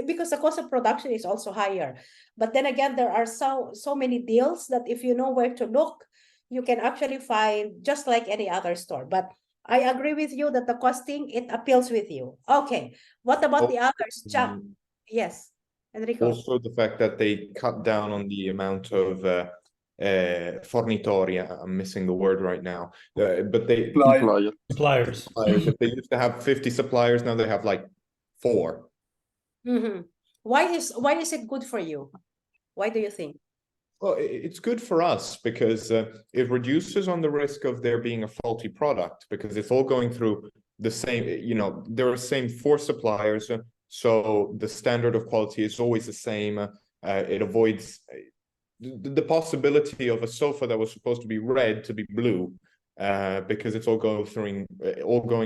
because the cost of production is also higher. But then again, there are so many deals that if you know where to look, you can actually find just like any other store. But I agree with you that the costing, it appeals with you. Okay, what about the others, Chuck? Yes, Enrico. Also, the fact that they cut down on the amount of fornitori. I'm missing the word right now, but they Supplier. Suppliers. suppliers. If they used to have 50 suppliers, now they have like 4. Why is it good for you? Why do you think? Well, it's good for us because it reduces on the risk of there being a faulty product, because it's all going through the same, there are the same 4 suppliers, so the standard of quality is always the same. It avoids the possibility of a sofa that was supposed to be red to be blue, because it's all going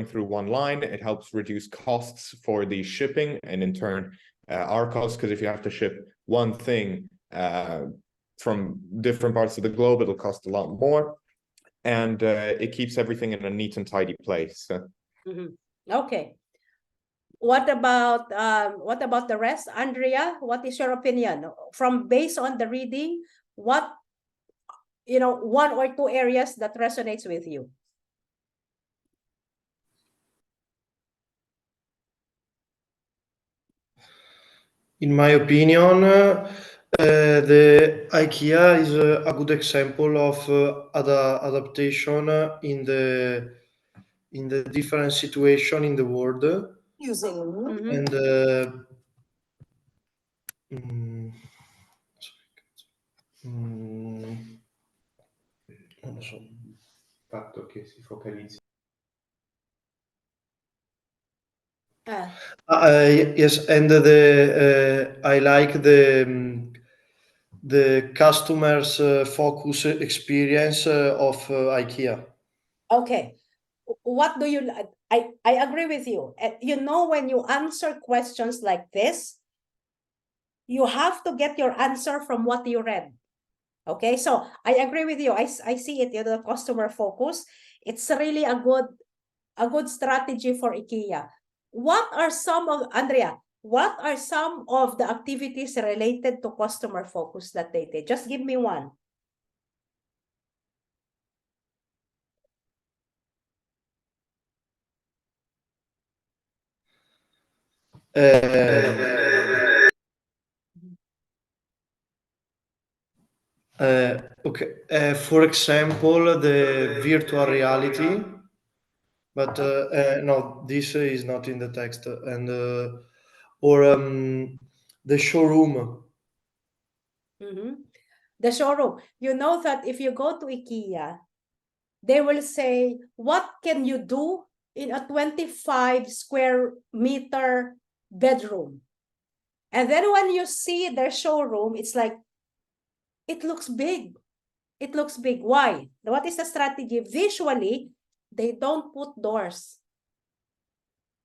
through one line. It helps reduce costs for the shipping, and in turn our costs, because if you have to ship one thing from different parts of the globe, it'll cost a lot more, and it keeps everything in a neat and tidy place. Okay. What about the rest, Andrea? What is your opinion from based on the reading? What 1 or 2 areas that resonates with you? In my opinion, the IKEA is a good example of adaptation in the different situation in the world, and non lo so. Fatto che si focalizzi. Yes, and I like the customers focus experience of IKEA. Okay. What do you I agree with you. When you answer questions like this, you have to get your answer from what you read. Okay, so I agree with you. I see it, the customer focus. It's really a good strategy for IKEA. Andrea, what are some of the activities related to customer focus that they did? Just give me one. Okay. For example, the virtual reality, but no, this is not in the text, and or the showroom. The showroom. You know that if you go to IKEA, they will say, what can you do in a 25 square meter bedroom? And then when you see their showroom, it's like, it looks big. It looks big. Why? What is the strategy? Visually, they don't put doors.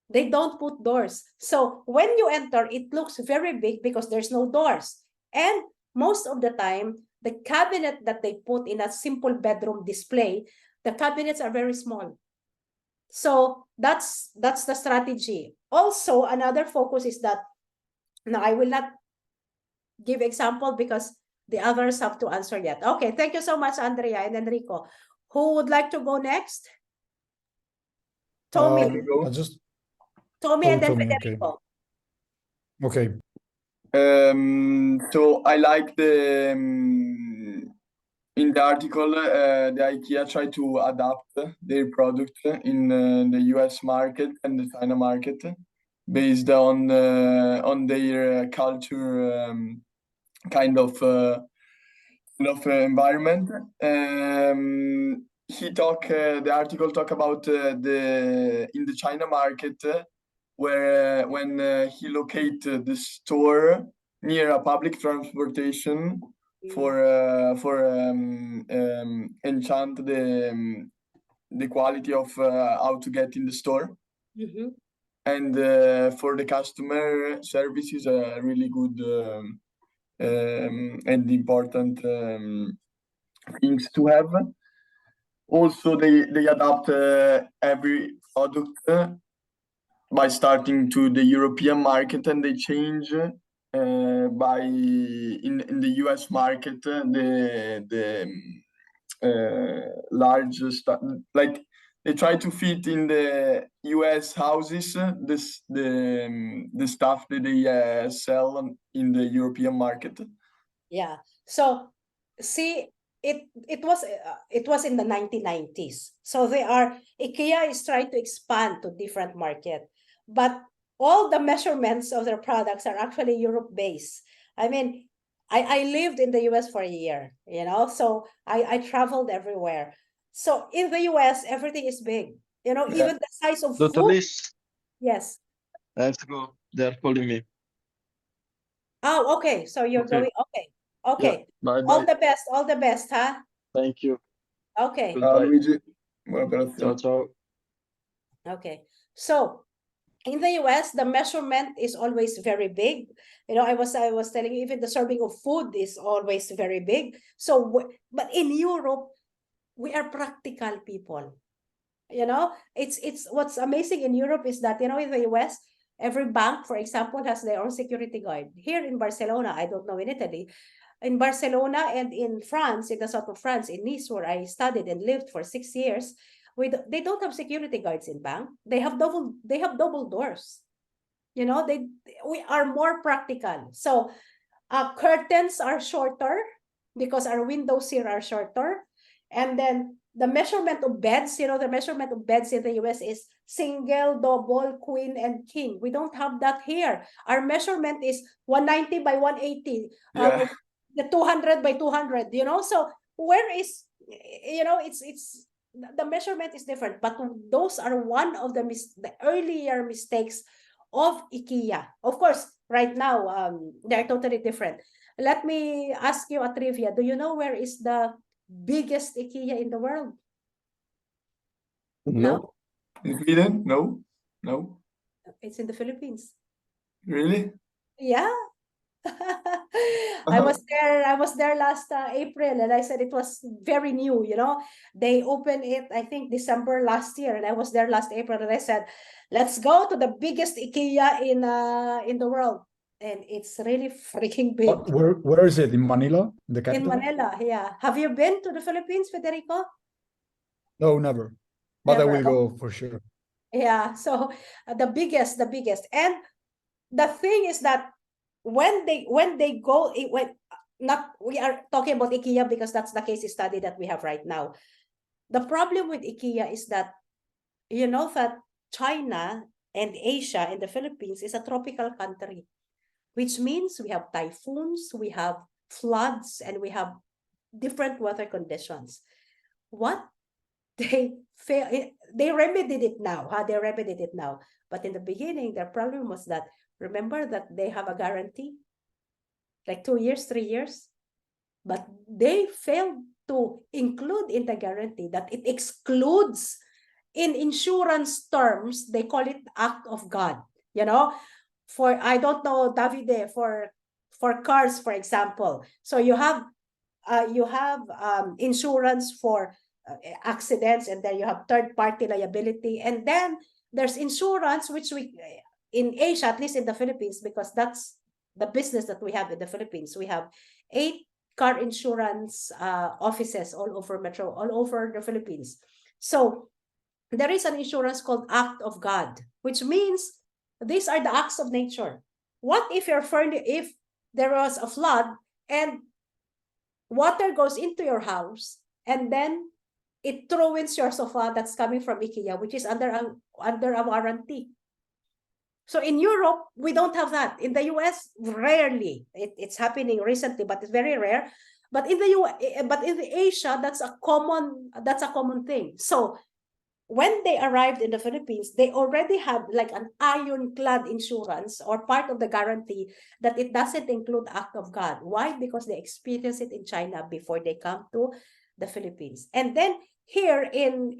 They don't put doors. So when you enter, it looks very big because there's no doors. And most of the time, the cabinet that they put in a simple bedroom display, the cabinets are very small. So that's the strategy. Also, another focus is that, now I will not give example because the others have to answer yet. Okay, thank you so much, Andrea and Enrico. Who would like to go next? Tommy. I just Tommy and then Tommy, okay. Federico. Okay. So I like the in the article the IKEA tried to adapt their product in the US market and the China market based on their culture kind of environment. The article talk about the in the China market where when he locate the store near a public transportation for enchant the quality of how to get in the store. Mhm. And for the customer service is a really good and important things to have. Also, they adapt every product by starting to the European market, and they change by in the US market the large stuff, like they try to fit in the US houses the stuff that they sell in the European market. Yeah. So see, it was in the 1990s. So IKEA is trying to expand to different market, but all the measurements of their products are actually Europe based. I mean, I lived in the US for a year, you know, so I traveled everywhere. So in the US, everything is big, you know, Yeah. even the size of Dr. food. Liz, Yes. I have to go. They're calling me. Oh, okay. So you're Okay. going, okay. Okay. Bye All bye. the best, huh? Thank you. Okay. Goodbye. Luigi, buona operazione. Ciao ciao. Okay. So in the US, the measurement is always very big. You know, I was telling you, even the serving of food is always very big. So, but in Europe, we are practical people. You know, it's what's amazing in Europe is that, you know, in the US, every bank, for example, has their own security guard. Here in Barcelona, I don't know in Italy, in Barcelona and in France, in the south of France, in Nice, where I studied and lived for 6 years, they don't have security guards in bank. They have double doors. You know, we are more practical. So curtains are shorter because our windows here are shorter. And then the measurement of beds, you know, the measurement of beds in the US is single, double, queen, and king. We don't have that here. Our measurement is 190 by 180. Yeah. The 200 by 200, you know. So where is, you know, it's the measurement is different, but those are one of the earlier mistakes of IKEA. Of course, right now they're totally different. Let me ask you a trivia. Do you know where is the biggest IKEA in the world? No. In Sweden? No. No. It's in the Philippines. Really? Yeah. I was there last April, and I said it was very new, you know. They opened it, I think, December last year, and I was there last April, and I said, let's go to the biggest IKEA in the world. And it's really freaking big. Where is it? In Manila, the In capital? Manila, yeah. Have you been to the Philippines, Federico? No, never. But Never. I will go for sure. Yeah, so the biggest. And the thing is that when they go, we are talking about IKEA because that's the case study that we have right now. The problem with IKEA is that, you know, that China and Asia and the Philippines is a tropical country, which means we have typhoons, we have floods, and we have different weather conditions. What they remedied it now, huh? They remedied it now. But in the beginning, their problem was that, remember that they have a guarantee, like 2 years, 3 years, but they failed to include in the guarantee that it excludes, in insurance terms, they call it act of God, you know, for, I don't know, Davide, for cars, for example. So you have you have insurance for accidents, and then you have third-party liability, and then there's insurance which we in Asia, at least in the Philippines, because that's the business that we have in the Philippines. We have 8 car insurance offices all over the Philippines. So there is an insurance called Act of God, which means these are the acts of nature. What if if there was a flood and water goes into your house, and then it ruins your sofa that's coming from IKEA, which is under a warranty? So in Europe, we don't have that. In the US, rarely. It's happening recently, but it's very rare. But in the Asia, that's a common thing. So when they arrived in the Philippines, they already had like an ironclad insurance or part of the guarantee that it doesn't include Act of God. Why? Because they experienced it in China before they come to the Philippines. And then here in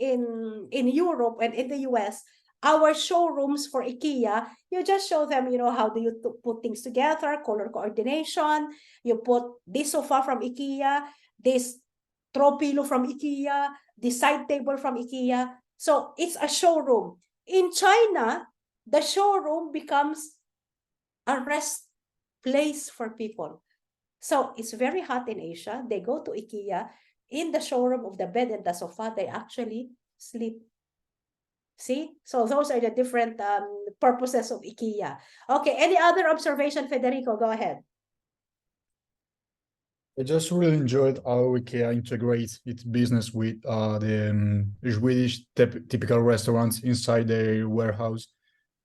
Europe and in the US, our showrooms for IKEA, you just show them, how do you put things together, color coordination. You put this sofa from IKEA, this throw pillow from IKEA, this side table from IKEA. So it's a showroom. In China, the showroom becomes a rest place for people. So it's very hot in Asia. They go to IKEA. In the showroom of the bed and the sofa, they actually sleep. See? So those are the different purposes of IKEA. Okay, any other observation, Federico? Go ahead. I just really enjoyed how IKEA integrates its business with the Swedish typical restaurants inside their warehouse,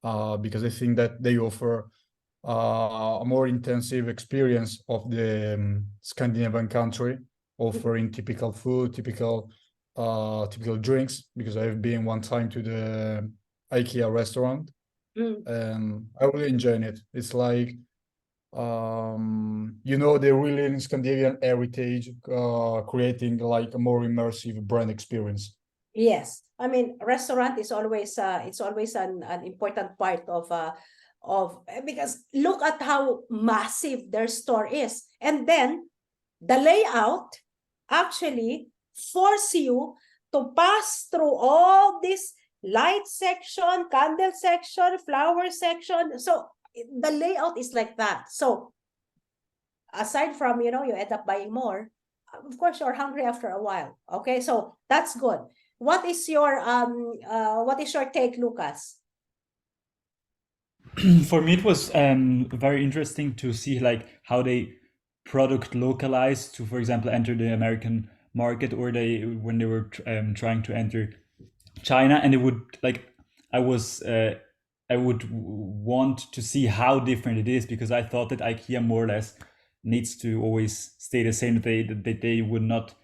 because I think that they offer a more intensive experience of the Scandinavian country, offering typical food, typical drinks, because I've been one time to the IKEA restaurant, and I really enjoyed it. It's like, they're really in Scandinavian heritage, creating like a more immersive brand experience. Yes, I mean, restaurant is always an important part of because look at how massive their store is, and then the layout actually force you to pass through all this light section, candle section, flower section. So the layout is like that. So aside from, you end up buying more, of course you're hungry after a while. Okay, so that's good. What is your take, Lucas? For me, it was very interesting to see like how they product localize to, for example, enter the American market, or when they were trying to enter China, and it would like I would want to see how different it is, because I thought that IKEA more or less needs to always stay the same. That they would not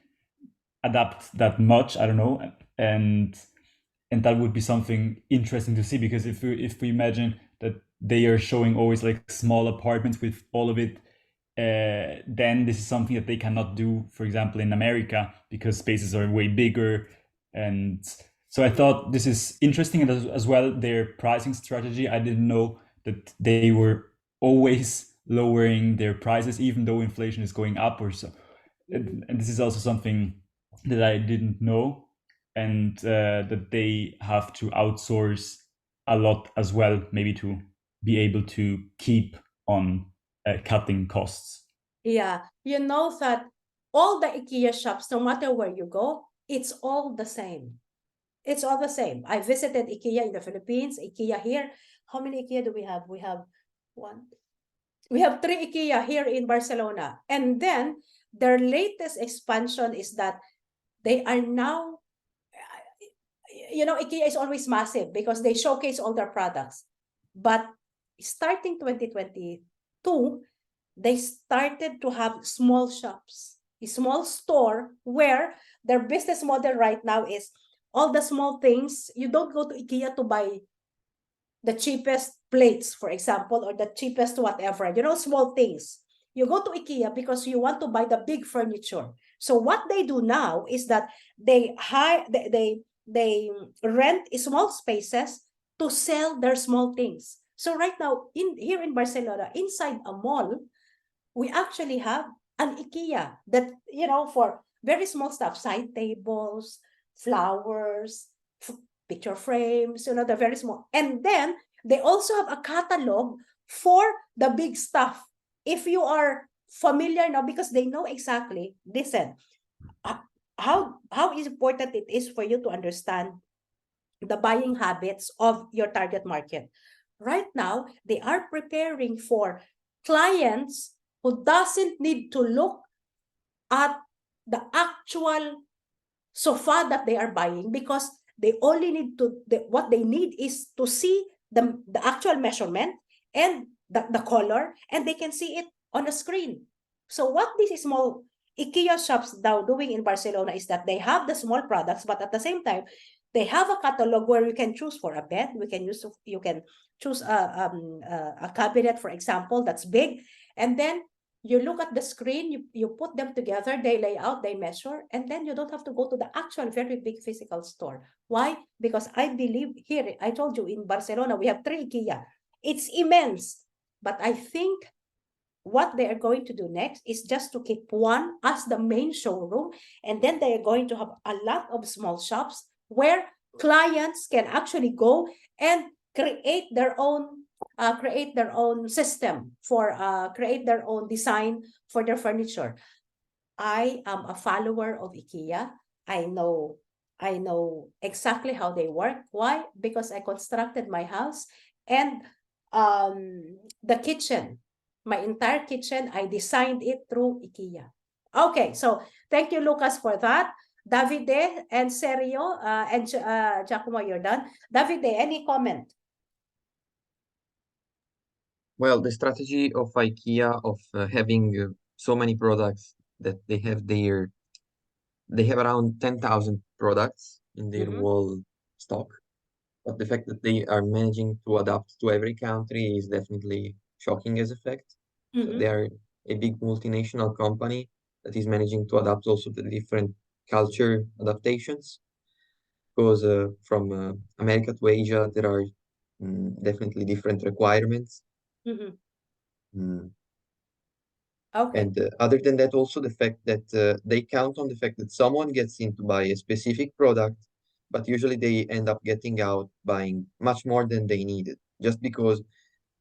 adapt that much. I don't know, and that would be something interesting to see, because if we imagine that they are showing always like small apartments with all of it, then this is something that they cannot do, for example, in America, because spaces are way bigger. And so I thought this is interesting, and as well their pricing strategy. I didn't know that they were always lowering their prices even though inflation is going up or so. And this is also something that I didn't know, and that they have to outsource a lot as well, maybe to be able to keep on cutting costs. Yeah, you know that all the IKEA shops, no matter where you go, it's all the same. It's all the same. I visited IKEA in the Philippines, IKEA here. How many IKEA do we have? We have 3 IKEA here in Barcelona. And then their latest expansion is that they are now, IKEA is always massive because they showcase all their products. But starting 2022, they started to have small shops, a small store, where their business model right now is all the small things. You don't go to IKEA to buy the cheapest plates, for example, or the cheapest whatever, small things. You go to IKEA because you want to buy the big furniture. So what they do now is that they rent small spaces to sell their small things. So right now, here in Barcelona, inside a mall, we actually have an IKEA that, for very small stuff, side tables, flowers, picture frames, the very small. And then they also have a catalog for the big stuff. If you are familiar now, because they know exactly, listen, how important it is for you to understand the buying habits of your target market. Right now, they are preparing for clients who doesn't need to look at the actual sofa that they are buying, because they only need to, what they need is to see the actual measurement and the color, and they can see it on the screen. So what these small IKEA shops now doing in Barcelona is that they have the small products, but at the same time, they have a catalog where you can choose for a bed. You can choose a cabinet, for example, that's big, and then you look at the screen, you put them together, they lay out, they measure, and then you don't have to go to the actual very big physical store. Why? Because I believe here, I told you in Barcelona, we have 3 IKEA. It's immense. But I think what they are going to do next is just to keep one as the main showroom, and then they are going to have a lot of small shops where clients can actually go and create their own system for create their own design for their furniture. I am a follower of IKEA. I know exactly how they work. Why? Because I constructed my house, and the kitchen, my entire kitchen, I designed it through IKEA. Okay, so thank you, Lucas, for that. Davide and Sergio and Giacomo, you're done. Davide, any comment? Well, the strategy of IKEA of having so many products that they have around 10,000 products in their whole stock. But the fact that they are managing to adapt to every country is definitely shocking as a fact. So they are a big multinational company that is managing to adapt also to different culture adaptations. Because from America to Asia, there are definitely different requirements. Mm. Okay. And other than that, also the fact that they count on the fact that someone gets in to buy a specific product, but usually they end up getting out buying much more than they needed, just because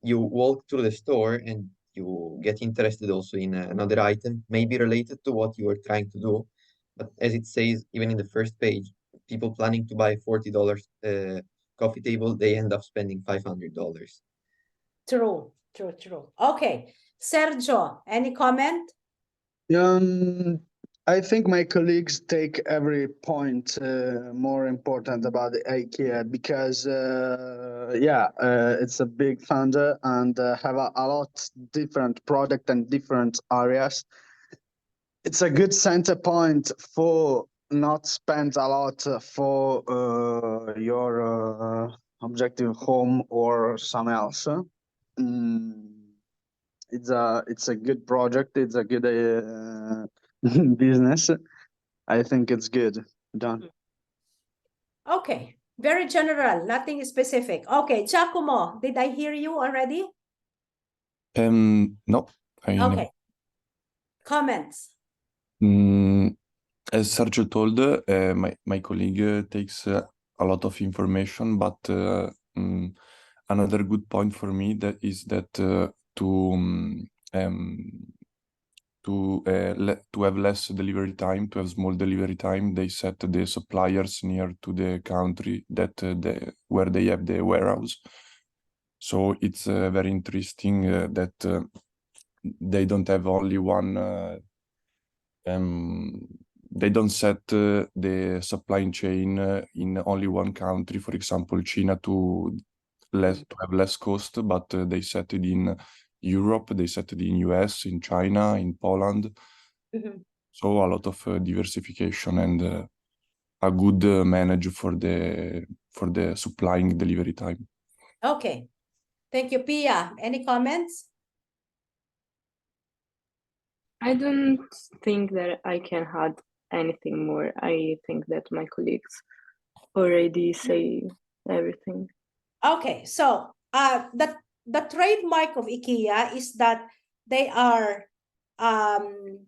you walk through the store and you get interested also in another item, maybe related to what you were trying to do. But as it says, even in the first page, people planning to buy $40 coffee table, they end up spending $500. True. Okay, Sergio, any comment? I think my colleagues take every point more important about the IKEA because, it's a big founder and have a lot different product and different areas. It's a good center point for not spend a lot for your objective home or some else. It's a good project. It's a good business. I think it's good. Done. Okay, very general, nothing specific. Okay, Giacomo, did I hear you already? No, Okay. Comments? As Sergio told, my colleague takes a lot of information, but another good point for me is that to have less delivery time, to have small delivery time, they set the suppliers near to the country where they have the warehouse. So it's very interesting that they don't have only one. They don't set the supply chain in only one country, for example, China, to have less cost, but they set it in Europe, they set it in US, in China, in Poland. So a lot of diversification and a good manage for the supplying delivery time. Okay, thank you, Pia. Any comments? I don't think that I can add anything more. I think that my colleagues already say everything. Okay, so the trademark of IKEA is that they are the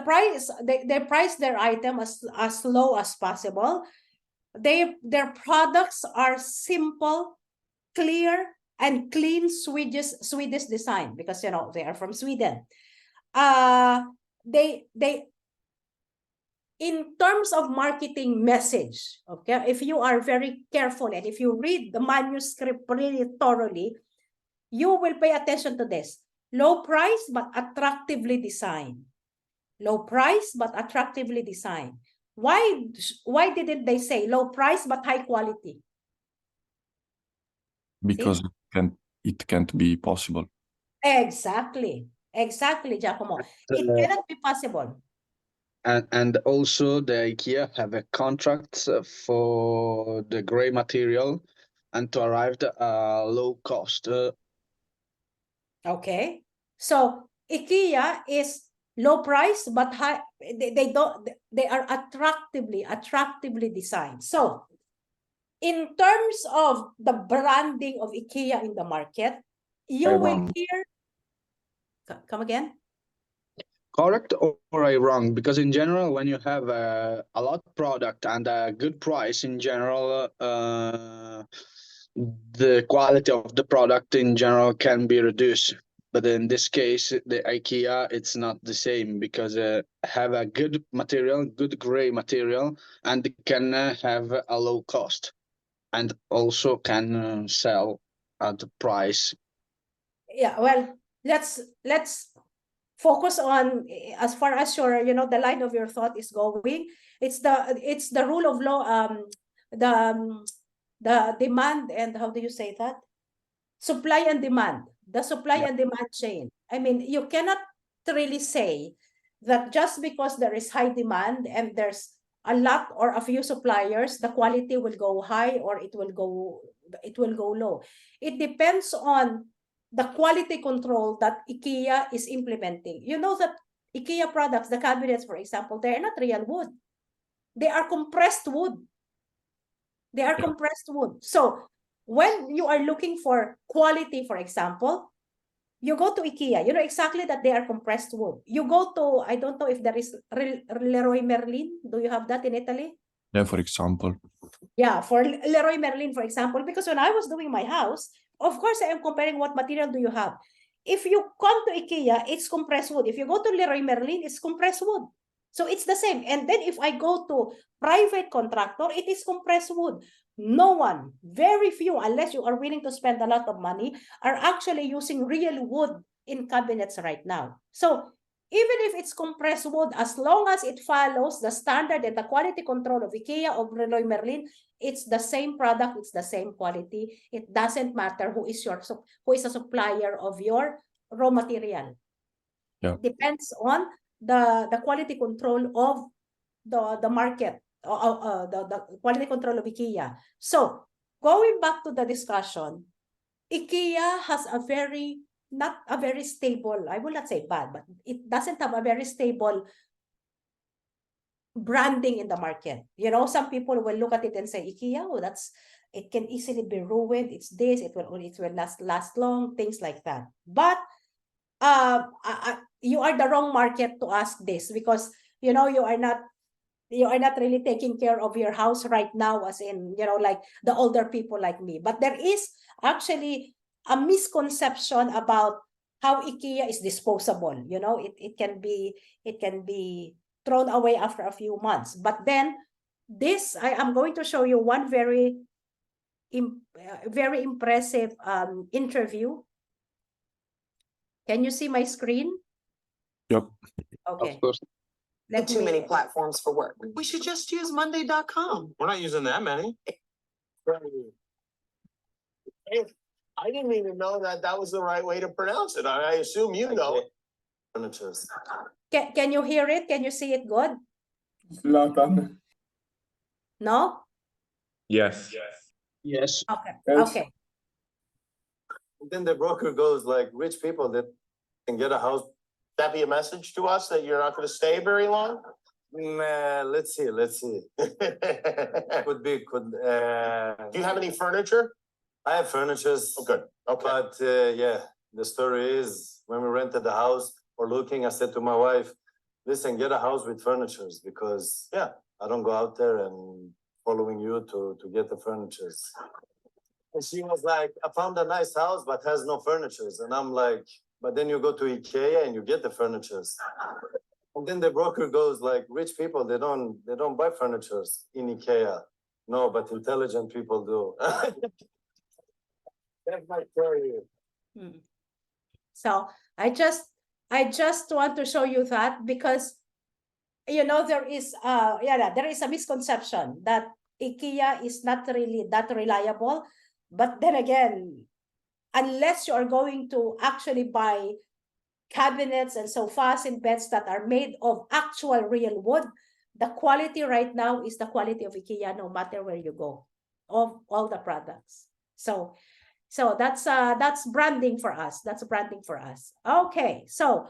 price, they price their item as low as possible. Their products are simple, clear, and clean Swedish design, because they are from Sweden. They in terms of marketing message, okay, if you are very careful and if you read the manuscript really thoroughly, you will pay attention to this. Low price but attractively designed. Low price but attractively designed. Why didn't they say low price but high quality? Because it can't be possible. Exactly, Giacomo. It cannot be possible. And also the IKEA have a contract for the gray material and to arrive at low cost. Okay, so IKEA is low price but high. They are attractively designed. So in terms of the branding of IKEA in the market, you will hear. Come again? Correct or I wrong? Because in general, when you have a lot of product and a good price, in general, the quality of the product in general can be reduced. But in this case, the IKEA, it's not the same, because have a good material, good gray material, and can have a low cost, and also can sell at the price. Yeah, well, let's focus on, as far as your the line of your thought is going. It's the rule of law, the demand and, how do you say that, supply and demand, the supply and demand chain. I mean, you cannot really say that just because there is high demand and there's a lot or a few suppliers, the quality will go high or it will go low. It depends on the quality control that IKEA is implementing. You know that IKEA products, the cabinets, for example, they are not real wood. They are compressed wood. They are compressed wood. So when you are looking for quality, for example, you go to IKEA, you know exactly that they are compressed wood. You go to, I don't know if there is Leroy Merlin. Do you have that in Italy? Yeah, for example. Yeah, for Leroy Merlin, for example, because when I was doing my house, of course, I am comparing what material do you have. If you come to IKEA, it's compressed wood. If you go to Leroy Merlin, it's compressed wood. So it's the same. And then if I go to private contractor, it is compressed wood. No one, very few, unless you are willing to spend a lot of money, are actually using real wood in cabinets right now. So even if it's compressed wood, as long as it follows the standard and the quality control of IKEA or Leroy Merlin, it's the same product, it's the same quality. It doesn't matter who is a supplier of your raw material. Yeah. It depends on the quality control of the market, the quality control of IKEA. So going back to the discussion, IKEA has not a very stable, I will not say bad, but it doesn't have a very stable branding in the market. Some people will look at it and say, IKEA, oh, it can easily be ruined. It's this, it will last long, things like that. But you are the wrong market to ask this, because you are not really taking care of your house right now, as in, like the older people like me. But there is actually a misconception about how IKEA is disposable. It can be thrown away after a few months. But then I am going to show you one very impressive interview. Can you see my screen? Yep. Okay. Of course. Too many platforms for work. We should just use Monday.com. We're not using that many. I didn't even know that was the right way to pronounce it. I assume you know. Can you hear it? Can you see it good? Zlatan. No? Yes. Yes. Okay. Yes. Okay. Then the broker goes like, rich people that can get a house. That be a message to us that you're not going to stay very long? Let's see. Could be. Do you have any furniture? I have furniture. Oh, good. Okay. But yeah, The story is when we rented the house or looking, I said to my wife, listen, get a house with furnitures because yeah, I don't go out there and following you to get the furnitures. And she was like, I found a nice house, but has no furnitures. And I'm like, but then you go to IKEA and you get the furnitures. And then the broker goes like, rich people, they don't buy furnitures in IKEA. No, but intelligent people do. That's my story. So I just want to show you that because there is there is a misconception that IKEA is not really that reliable. But then again, unless you are going to actually buy cabinets and sofas and beds that are made of actual real wood, the quality right now is the quality of IKEA, no matter where you go, of all the products. So that's branding for us. That's branding for us. Okay, so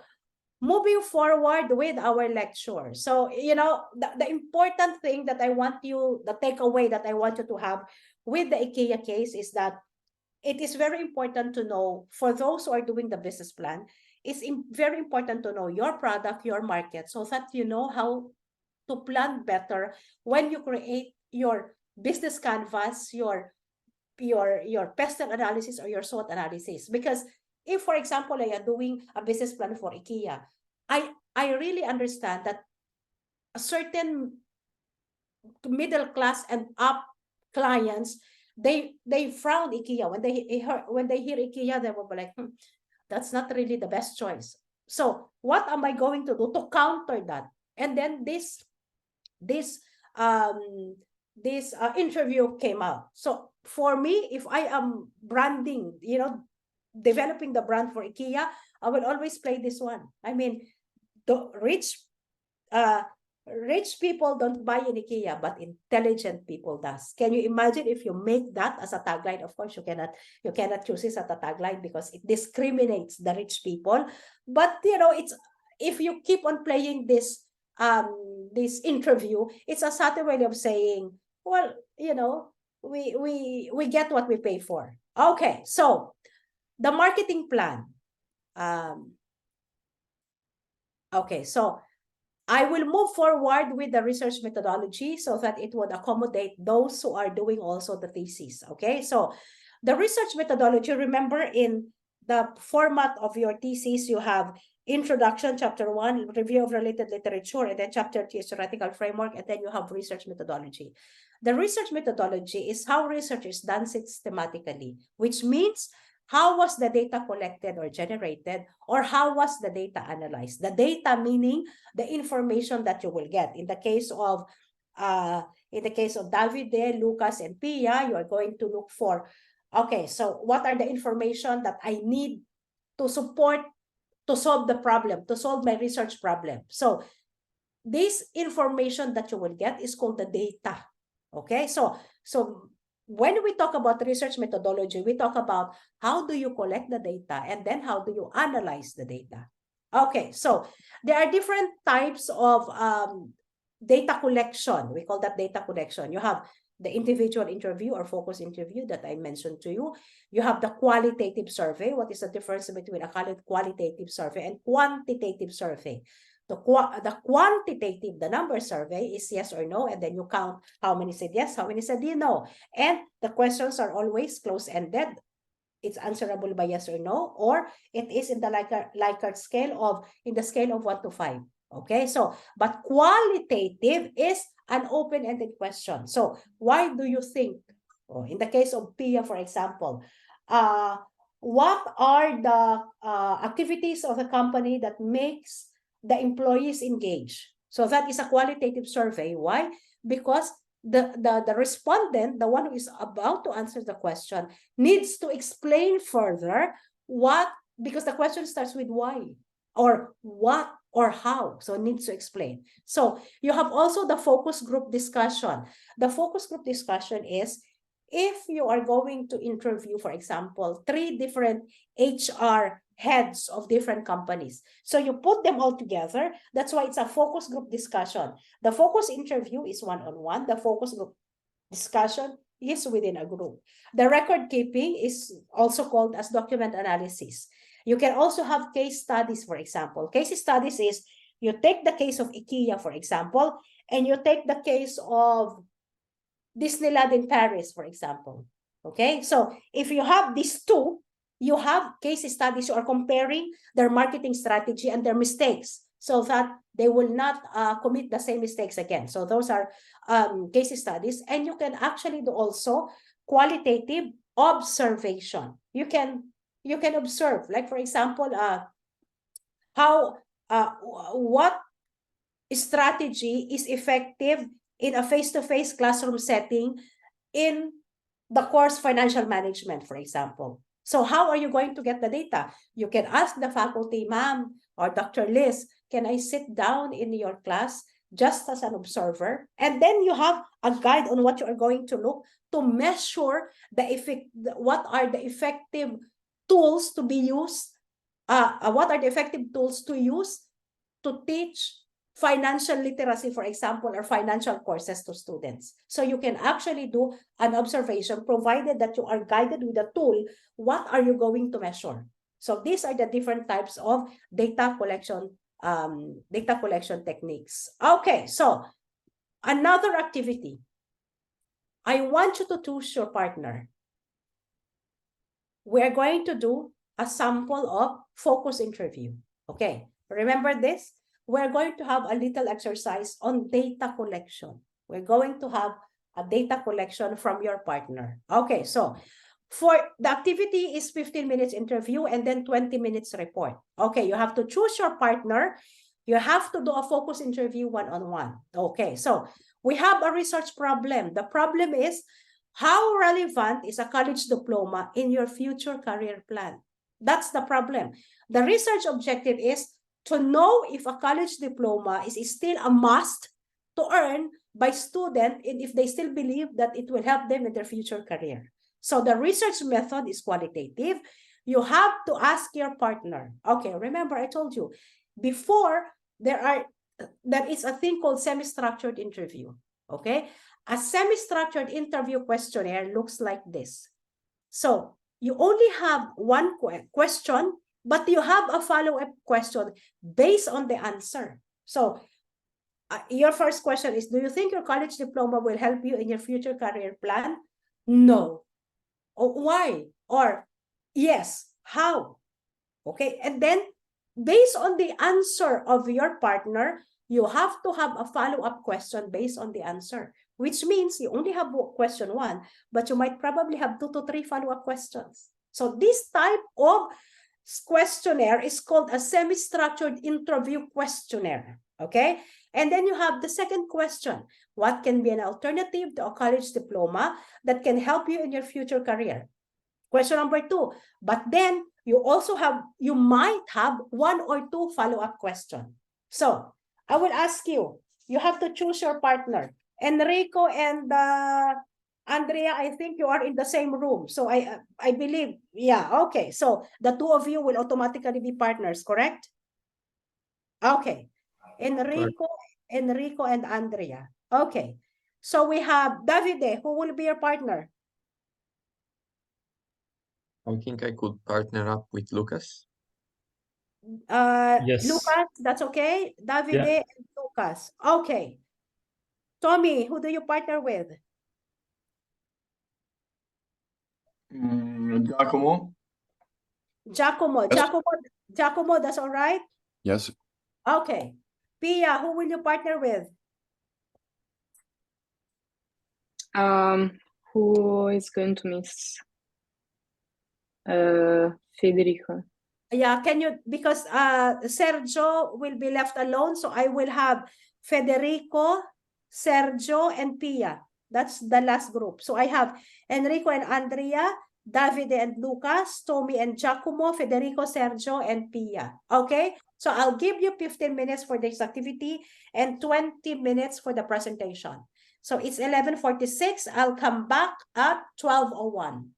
moving forward with our lecture. So, the important thing that I want you, the takeaway that I want you to have with the IKEA case is that it is very important to know, for those who are doing the business plan, it's very important to know your product, your market, so that you know how to plan better when you create your business canvas, your pestle analysis or your SWOT analysis. Because if, for example, I am doing a business plan for IKEA, I really understand that a certain middle class and up clients, they frown IKEA when they hear IKEA. They will be like, that's not really the best choice. So what am I going to do to counter that? And then this interview came out. So for me, if I am branding, developing the brand for IKEA, I will always play this one. I mean, the rich people don't buy in IKEA, but intelligent people does. Can you imagine if you make that as a tagline? Of course, you cannot choose this as a tagline because it discriminates the rich people. But it's, if you keep on playing this interview, it's a subtle way of saying, well, we get what we pay for. Okay, so the marketing plan. Okay, so I will move forward with the research methodology so that it would accommodate those who are doing also the thesis. Okay, so the research methodology, remember, in the format of your thesis, you have introduction, chapter 1, review of related literature, and then chapter 2 is theoretical framework, and then you have research methodology. The research methodology is how research is done systematically, which means how was the data collected or generated, or how was the data analyzed? The data meaning the information that you will get. In the case of Davide, Lucas, and Pia, you are going to look for, okay, so what are the information that I need to support to solve the problem, to solve my research problem? So this information that you will get is called the data. Okay, so when we talk about research methodology, we talk about how do you collect the data and then how do you analyze the data. Okay, so there are different types of data collection. We call that data collection. You have the individual interview or focus interview that I mentioned to you. You have the qualitative survey. What is the difference between a qualitative survey and quantitative survey? The quantitative, the number survey is yes or no, and then you count how many said yes, how many said no. And the questions are always close-ended. It's answerable by yes or no, or it is in the Likert scale in the scale of 1 to 5. Okay, so, but qualitative is an open-ended question. So why do you think, in the case of Pia, for example, what are the activities of the company that makes the employees engage? So that is a qualitative survey. Why? Because the respondent, the one who is about to answer the question, needs to explain further what, because the question starts with why, or what, or how. So it needs to explain. So you have also the focus group discussion. The focus group discussion is if you are going to interview, for example, 3 different HR heads of different companies. So you put them all together. That's why it's a focus group discussion. The focus interview is one-on-one. The focus group discussion is within a group. The record keeping is also called as document analysis. You can also have case studies, for example. Case studies is you take the case of IKEA, for example, and you take the case of Disneyland in Paris, for example. Okay, so if you have these two, you have case studies you are comparing their marketing strategy and their mistakes so that they will not commit the same mistakes again. So those are case studies. And you can actually do also qualitative observation. You can observe, like for example, what strategy is effective in a face-to-face classroom setting in the course financial management, for example. So how are you going to get the data? You can ask the faculty, ma'am or Dr. Liz, can I sit down in your class just as an observer? And then you have a guide on what you are going to look to measure the effect, what are the effective tools to be used, what are the effective tools to use to teach financial literacy, for example, or financial courses to students. So you can actually do an observation, provided that you are guided with a tool. What are you going to measure? So these are the different types of data collection techniques. Okay, so another activity. I want you to choose your partner. We're going to do a sample of focus interview. Okay, remember this? We're going to have a little exercise on data collection. We're going to have a data collection from your partner. Okay, so for the activity is 15 minutes interview and then 20 minutes report. Okay, you have to choose your partner. You have to do a focus interview one-on-one. Okay, so we have a research problem. The problem is, how relevant is a college diploma in your future career plan? That's the problem. The research objective is to know if a college diploma is still a must to earn by student and if they still believe that it will help them in their future career. So the research method is qualitative. You have to ask your partner. Okay, remember I told you before there is a thing called semi-structured interview. Okay, a semi-structured interview questionnaire looks like this. So you only have one question, but you have a follow-up question based on the answer. So your first question is, do you think your college diploma will help you in your future career plan? No. Why? Or yes, how? Okay, and then based on the answer of your partner, you have to have a follow-up question based on the answer, which means you only have question one, but you might probably have 2 to 3 follow-up questions. So this type of questionnaire is called a semi-structured interview questionnaire. Okay, and then you have the second question. What can be an alternative to a college diploma that can help you in your future career? Question number 2. But then you might have 1 or 2 follow-up questions. So I will ask you, you have to choose your partner. Enrico and Andrea, I think you are in the same room. So I believe, yeah, okay. So the 2 of you will automatically be partners, correct? Okay. Enrico and Andrea. Okay. So we have Davide, who will be your partner? I think I could partner up with Lucas. Yes. Lucas, that's okay? Davide and Lucas. Okay. Tommy, who do you partner with? Giacomo. Giacomo, that's all right? Yes. Okay. Pia, who will you partner with? Who is going to miss? Federico. Yeah, can you, because Sergio will be left alone, so I will have Federico, Sergio, and Pia. That's the last group. So I have Enrico and Andrea, Davide and Lucas, Tommy and Giacomo, Federico, Sergio, and Pia. Okay, so I'll give you 15 minutes for this activity and 20 minutes for the presentation. So it's 11:46. I'll come back at 12:01.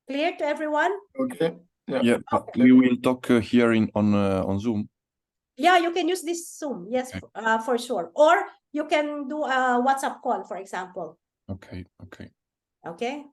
Clear to everyone? Okay. Yeah, but we will talk here on Zoom. Yeah, you can use this Zoom. Yes, for sure. Or you can do a WhatsApp call, for example. Okay. Okay. 。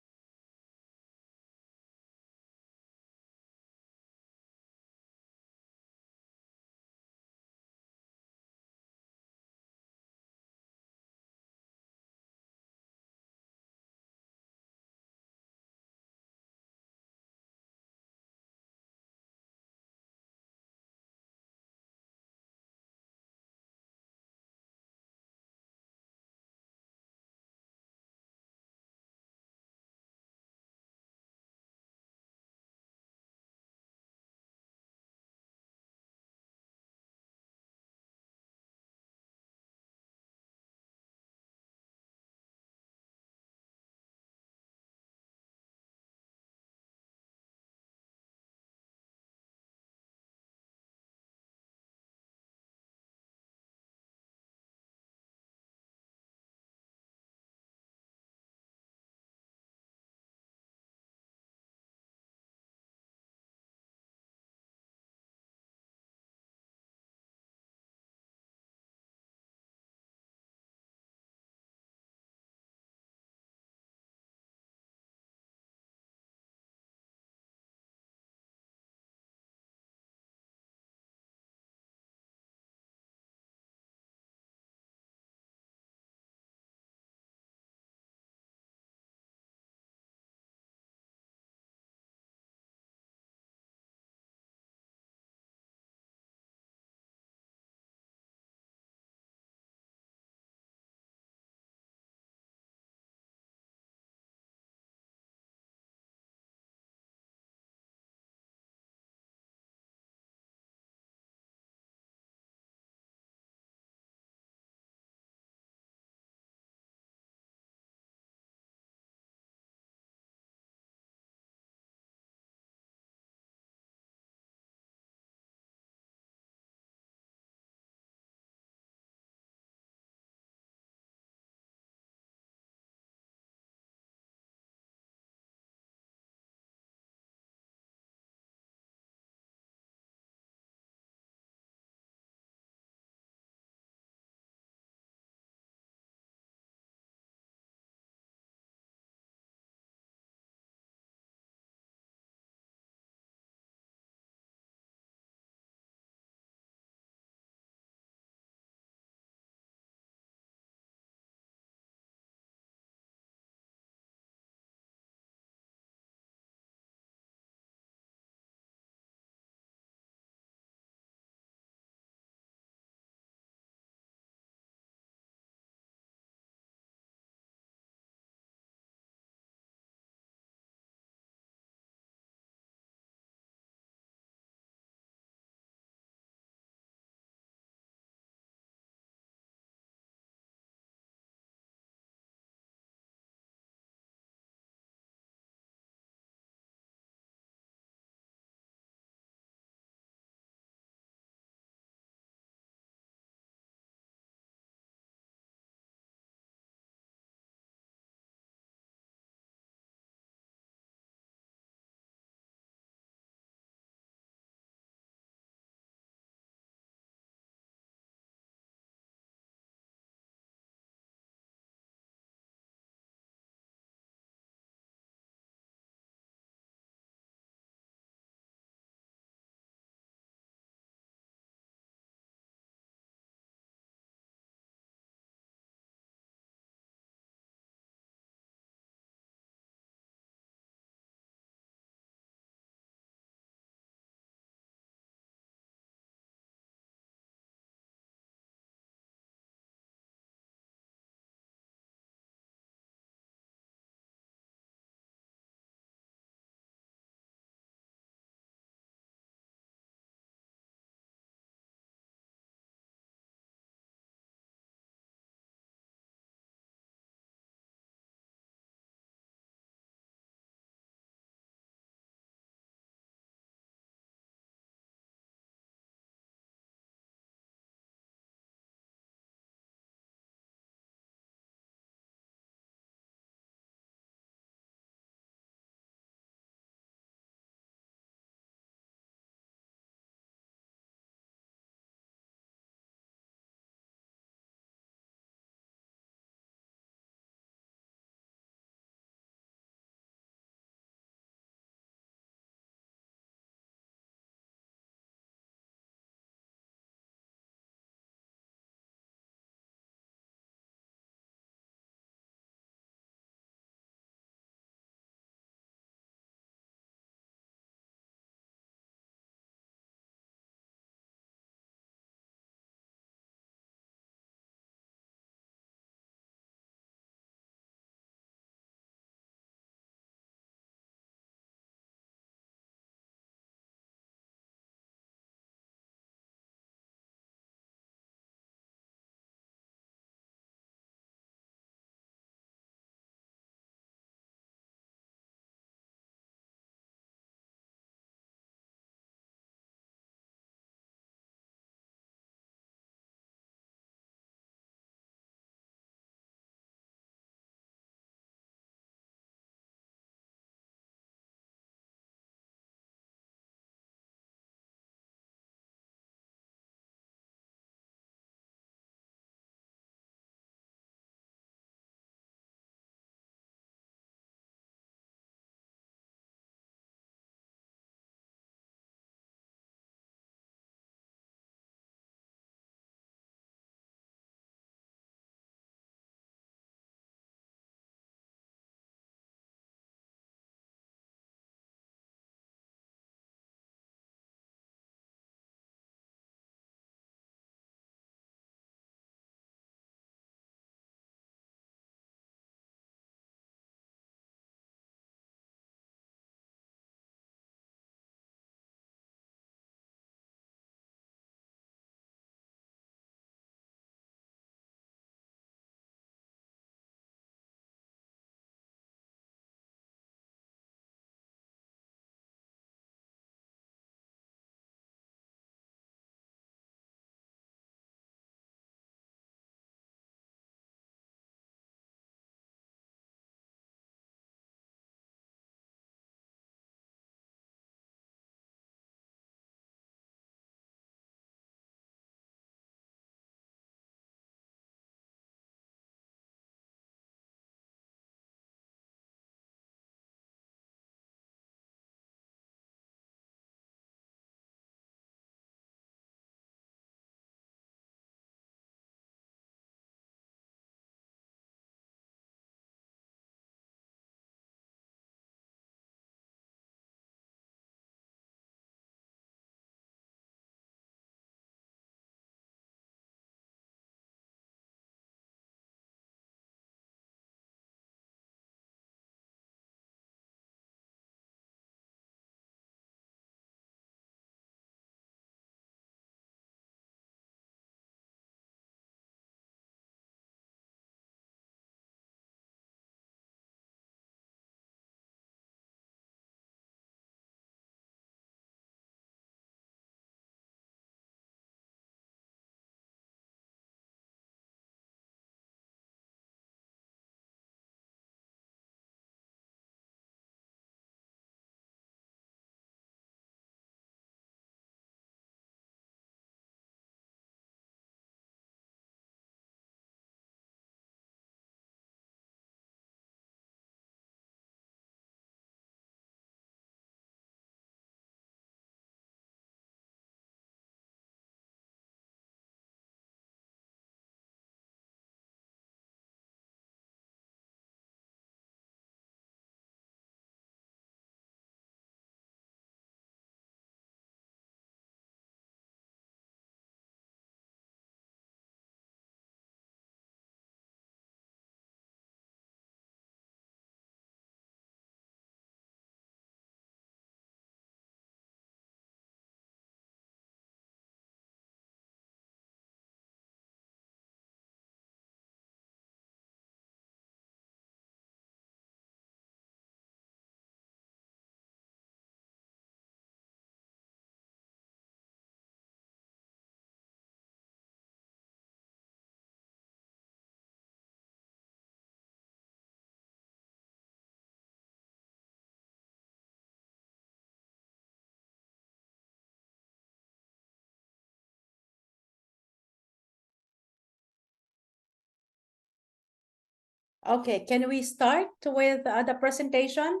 Okay, can we start with the presentation?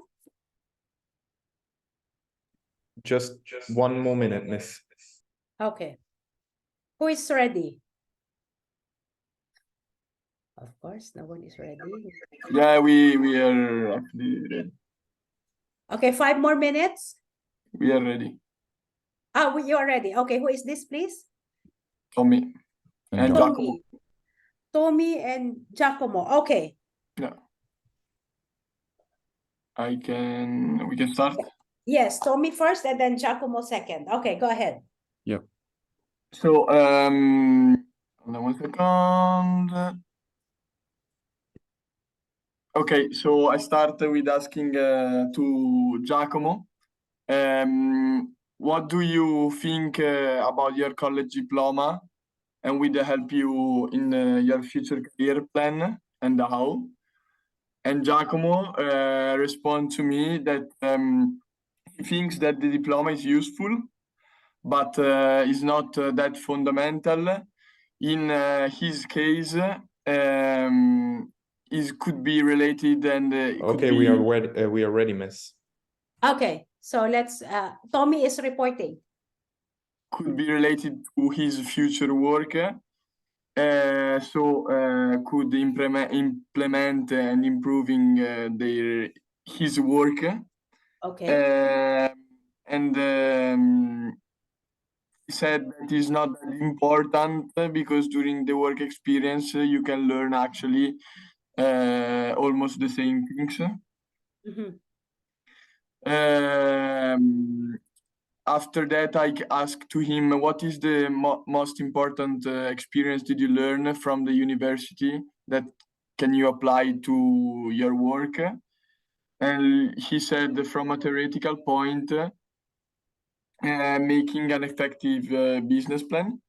Just 1 more minute, miss. Okay. Who is ready? Of course, no one is ready. Yeah, we are actually ready. Okay, 5 more minutes. We are ready. You are ready. Okay, who is this, please? Tommy and Giacomo. Tommy and Giacomo. Okay. Yeah. We can start. Yes, Tommy first and then Giacomo second. Okay, go ahead. Yep. So, hold on 1 second. Okay, so I start with asking to Giacomo. What do you think about your college diploma, and will it help you in your future career plan, and how? And Giacomo respond to me that he thinks that the diploma is useful, but is not that fundamental. In his case, it could be related and it could Okay, be, we are ready, miss. Okay, so let's Tommy is reporting. could be related to his future work. Could implement and improving his work. Okay. And he said that is not that important because during the work experience you can learn actually almost the same things. After that, I asked to him, what is the most important experience did you learn from the university that can you apply to your work? And he said, from a theoretical point, making an effective business plan.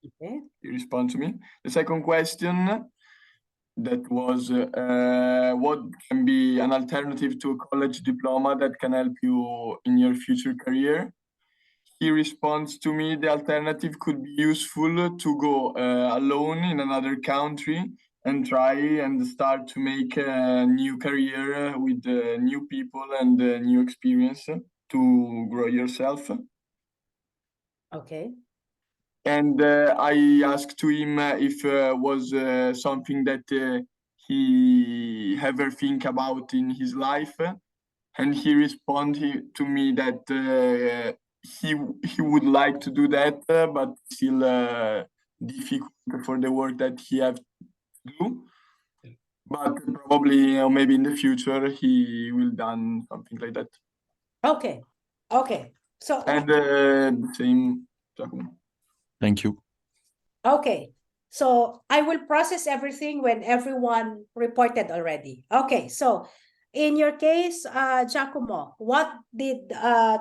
Okay. He responded to me. The second question that was, what can be an alternative to a college diploma that can help you in your future career? He responds to me, the alternative could be useful to go alone in another country and try and start to make a new career with new people and new experience to grow yourself. Okay. And I asked to him if was something that he ever think about in his life. And he responded to me that he would like to do that, but still difficult for the work that he have to do. But probably, maybe in the future, he will done something like that. Okay. Okay. So And the same, Giacomo. Thank you. okay. So I will process everything when everyone reported already. Okay. So in your case, Giacomo, what did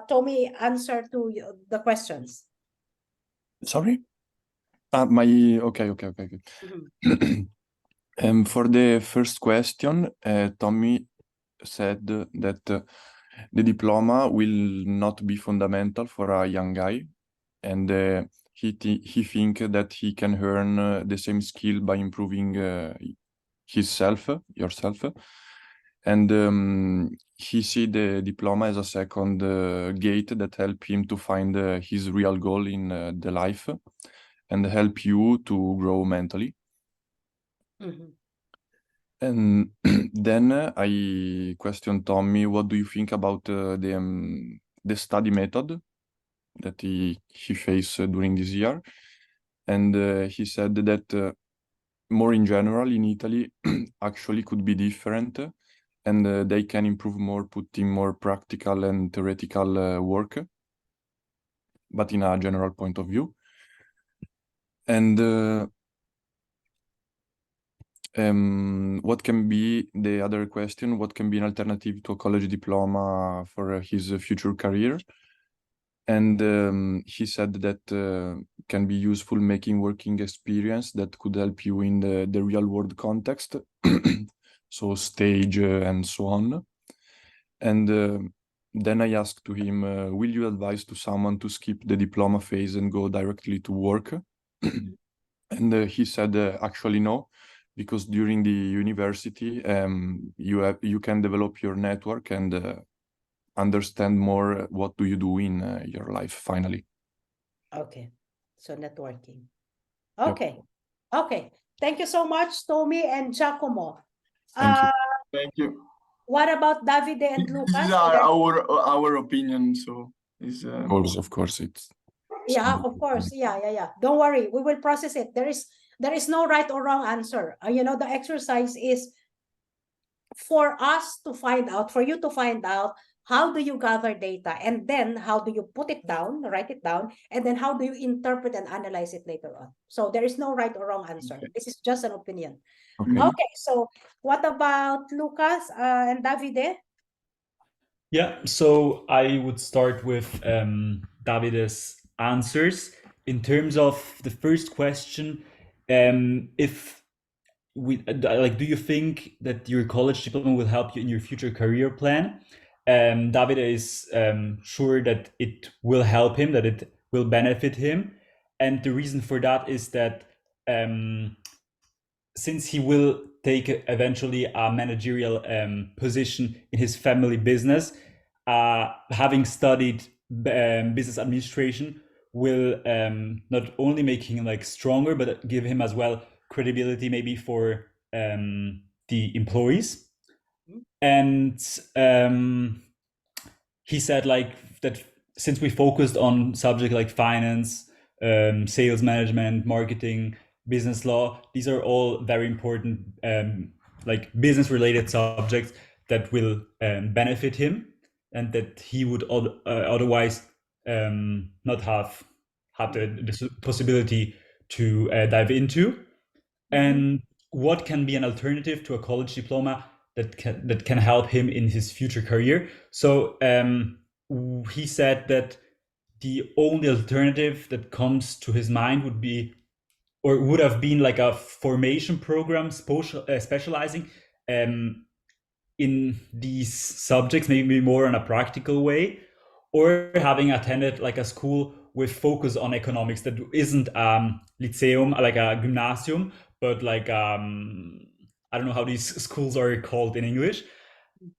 Tommy answer to the questions? Sorry? Okay. For the first question, Tommy said that the diploma will not be fundamental for a young guy, and he think that he can earn the same skill by improving yourself, and he see the diploma as a second gate that help him to find his real goal in the life and help you to grow mentally. And then I questioned Tommy, what do you think about the study method that he faced during this year? And he said that more in general in Italy actually could be different, and they can improve more putting more practical and theoretical work, but in a general point of view. And what can be the other question? What can be an alternative to a college diploma for his future career? And he said that can be useful making working experience that could help you in the real world context, so stage and so on. And then I asked to him, will you advise to someone to skip the diploma phase and go directly to work? And he said, actually no, because during the university, you can develop your network and understand more what do you do in your life finally. Okay, so networking. Yep. Okay, okay. Thank you so much, Tommy and Giacomo. Thank you. Thank you. What about Davide and This Lucas? is Are there- our opinion, so it's Of course, it's Yeah, of course. Yeah. Don't worry. We will process it. There is no right or wrong answer. You know, the exercise is for us to find out, for you to find out how do you gather data, and then how do you put it down, write it down, and then how do you interpret and analyze it later on. So there is no right or wrong answer. This is just an opinion. okay. Okay, so what about Lucas and Davide? Yeah, so I would start with Davide's answers. In terms of the first question, if we like, do you think that your college diploma will help you in your future career plan? Davide is sure that it will help him, that it will benefit him, and the reason for that is that since he will take eventually a managerial position in his family business, having studied business administration will not only make him like stronger, but give him as well credibility maybe for the employees. And he said like that since we focused on subject like finance, sales management, marketing, business law, these are all very important like business related subjects that will benefit him and that he would otherwise not have had the possibility to dive into. And what can be an alternative to a college diploma that can help him in his future career? So he said that the only alternative that comes to his mind would be, or would have been, like a formation program specializing in these subjects, maybe more in a practical way, or having attended like a school with focus on economics that isn't lyceum, like a gymnasium, but like I don't know how these schools are called in English.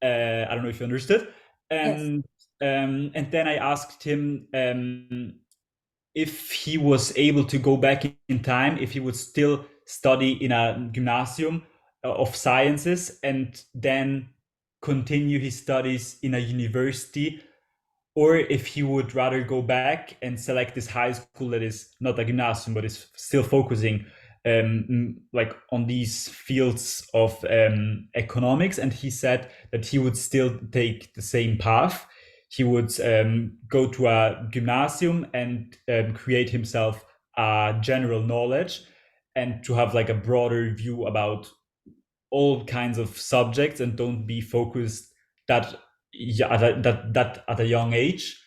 I don't know if you understood. And then I asked him if he was able to go back in time, if he would still study in a gymnasium of sciences and then continue his studies in a university, or if he would rather go back and select this high school that is not a gymnasium but is still focusing like on these fields of economics. And he said that he would still take the same path. He would go to a gymnasium and create himself a general knowledge and to have like a broader view about all kinds of subjects and don't be focused that at a young age.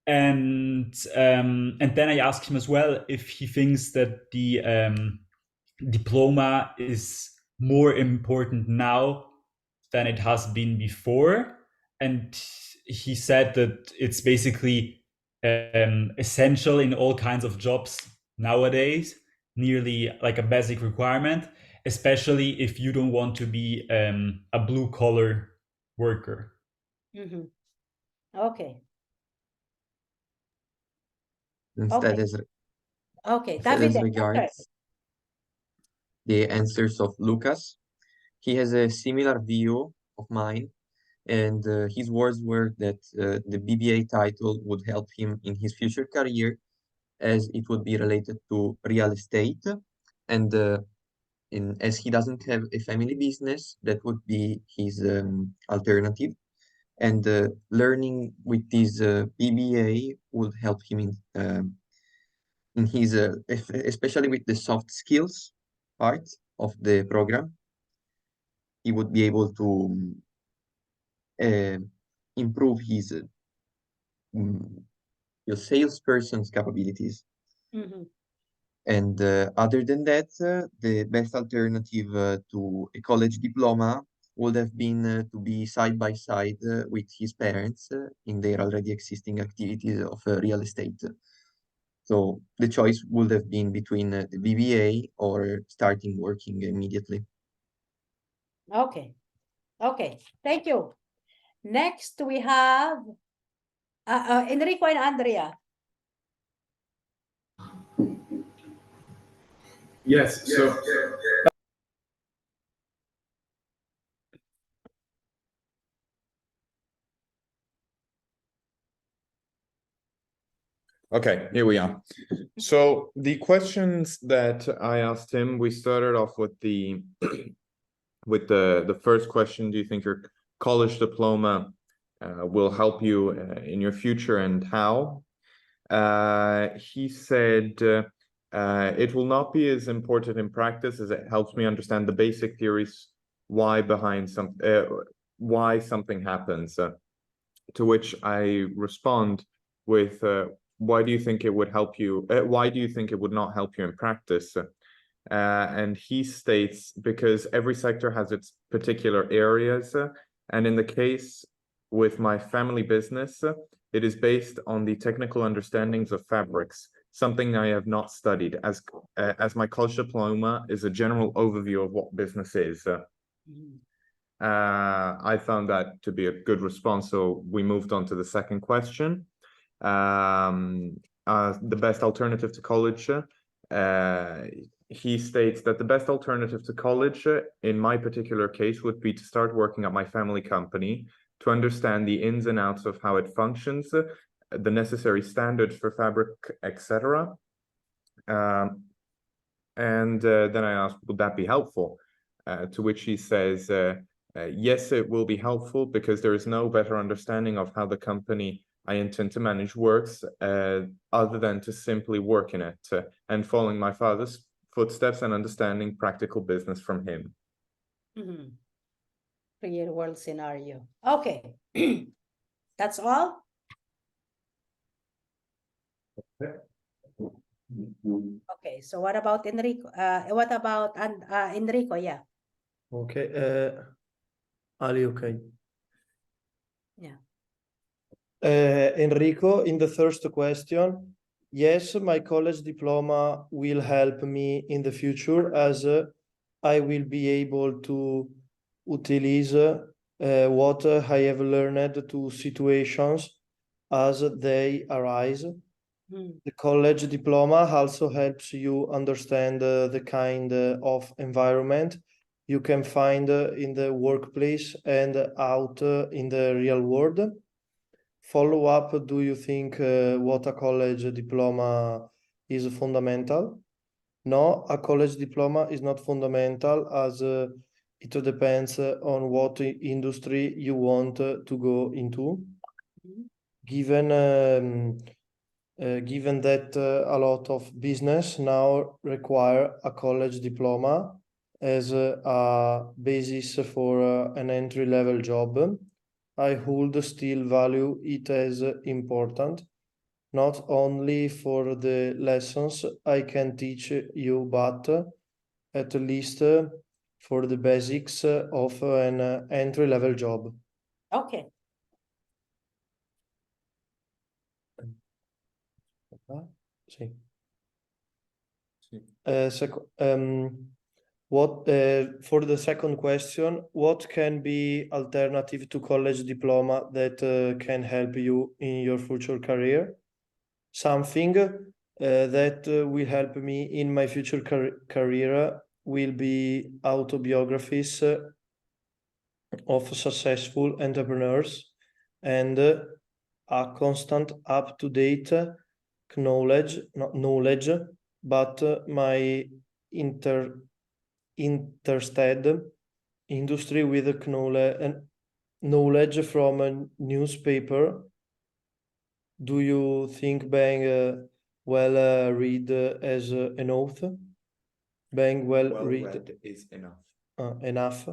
And then I asked him as well if he thinks that the diploma is more important now than it has been before. And he said that it's basically essential in all kinds of jobs nowadays, nearly like a basic requirement, especially if you don't want to be a blue collar worker. Okay. Instead, Okay. as Okay, instead Davide, as regards the answers of Lucas, he has a similar view of mine, and his words were that the BBA title would help him in his future career as it would be related to real estate, and as he doesn't have a family business, that would be his alternative. And learning with this BBA would help him in his, especially with the soft skills part of the program. He would be able to improve your salesperson's capabilities. And other than that, the best alternative to a college diploma would have been to be side by side with his parents in their already existing activities of real estate. So the choice would have been between the BBA or starting working immediately. Okay. Okay. Thank you. Next, we have Enrico and Andrea. Yes, so okay, here we are. So the questions that I asked him, we started off with the with the first question. Do you think your college diploma will help you in your future, and how? He said it will not be as important in practice as it helps me understand the basic theories why something happens. To which I respond with, why do you think it would help you? Why do you think it would not help you in practice? And he states, because every sector has its particular areas, and in the case with my family business, it is based on the technical understandings of fabrics, something I have not studied, as my college diploma is a general overview of what business is. I found that to be a good response, so we moved on to the second question. The best alternative to college. He states that the best alternative to college, in my particular case, would be to start working at my family company to understand the ins and outs of how it functions, the necessary standards for fabric, etc. And then I asked, would that be helpful? To which he says, yes, it will be helpful because there is no better understanding of how the company I intend to manage works other than to simply work in it and following my father's footsteps and understanding practical business from him. Real world scenario. Okay. That's all? Okay, so what about Enrico? What about Enrico? Yeah. Okay. Ali, okay. Yeah. Enrico, in the first question, yes, my college diploma will help me in the future as I will be able to utilize what I have learned to situations as they arise. The college diploma also helps you understand the kind of environment you can find in the workplace and out in the real world. Follow up, do you think what a college diploma is fundamental? No, a college diploma is not fundamental as it depends on what industry you want to go into. Given that a lot of business now require a college diploma as a basis for an entry-level job, I would still value it as important, not only for the lessons I can teach you, but at least for the basics of an entry-level job. Okay. Sì. Sì. For the second question, what can be alternative to college diploma that can help you in your future career? Something that will help me in my future career will be autobiographies of successful entrepreneurs and a constant up-to-date knowledge, not knowledge, but my interested industry with knowledge from a newspaper. Do you think being well read as enough? Being well read is enough. Enough.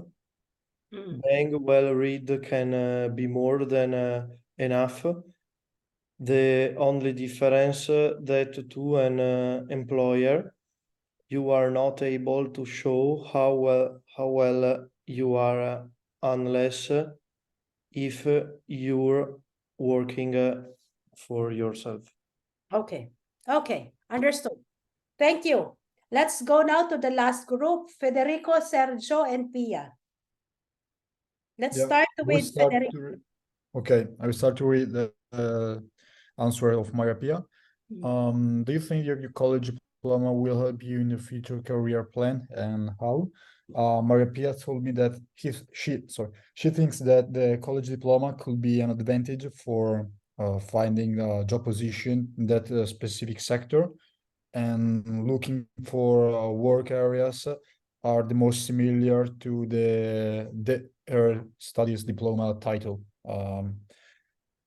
Being well read can be more than enough. The only difference that to an employer, you are not able to show how well you are unless if you're working for yourself. Okay. Okay, understood. Thank you. Let's go now to the last group, Federico, Sergio, and Pia. Let's Yeah, start we'll with start Federico. to okay, I will start to read the answer of Maria Pia. Do you think your college diploma will help you in your future career plan, and how? Maria Pia told me that she thinks that the college diploma could be an advantage for finding a job position in that specific sector, and looking for work areas are the most similar to her studies diploma title.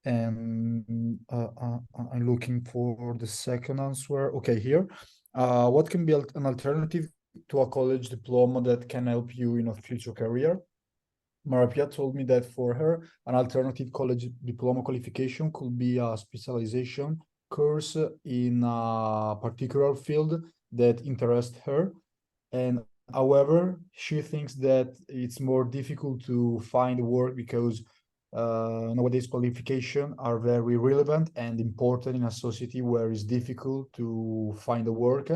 And I'm looking for the second answer. Okay, here. What can be an alternative to a college diploma that can help you in a future career? Marapia told me that for her, an alternative college diploma qualification could be a specialization course in a particular field that interests her. And however, she thinks that it's more difficult to find work because nowadays qualifications are very relevant and important in a society where it's difficult to find a work,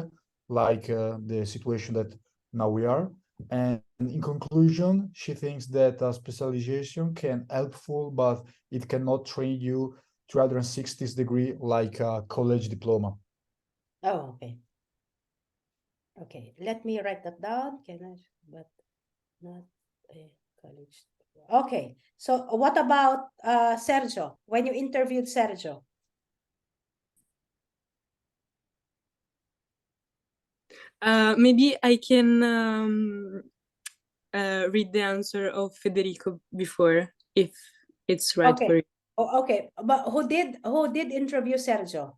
like the situation that now we are. And in conclusion, she thinks that a specialization can helpful, but it cannot train you 360 degree like a college diploma. Oh, okay. Okay, let me write that down. Can I? But not a college. Okay, so what about Sergio? When you interviewed Sergio? Maybe I can read the answer of Federico before, if it's right for Okay. you. Oh, okay, but who did interview Sergio?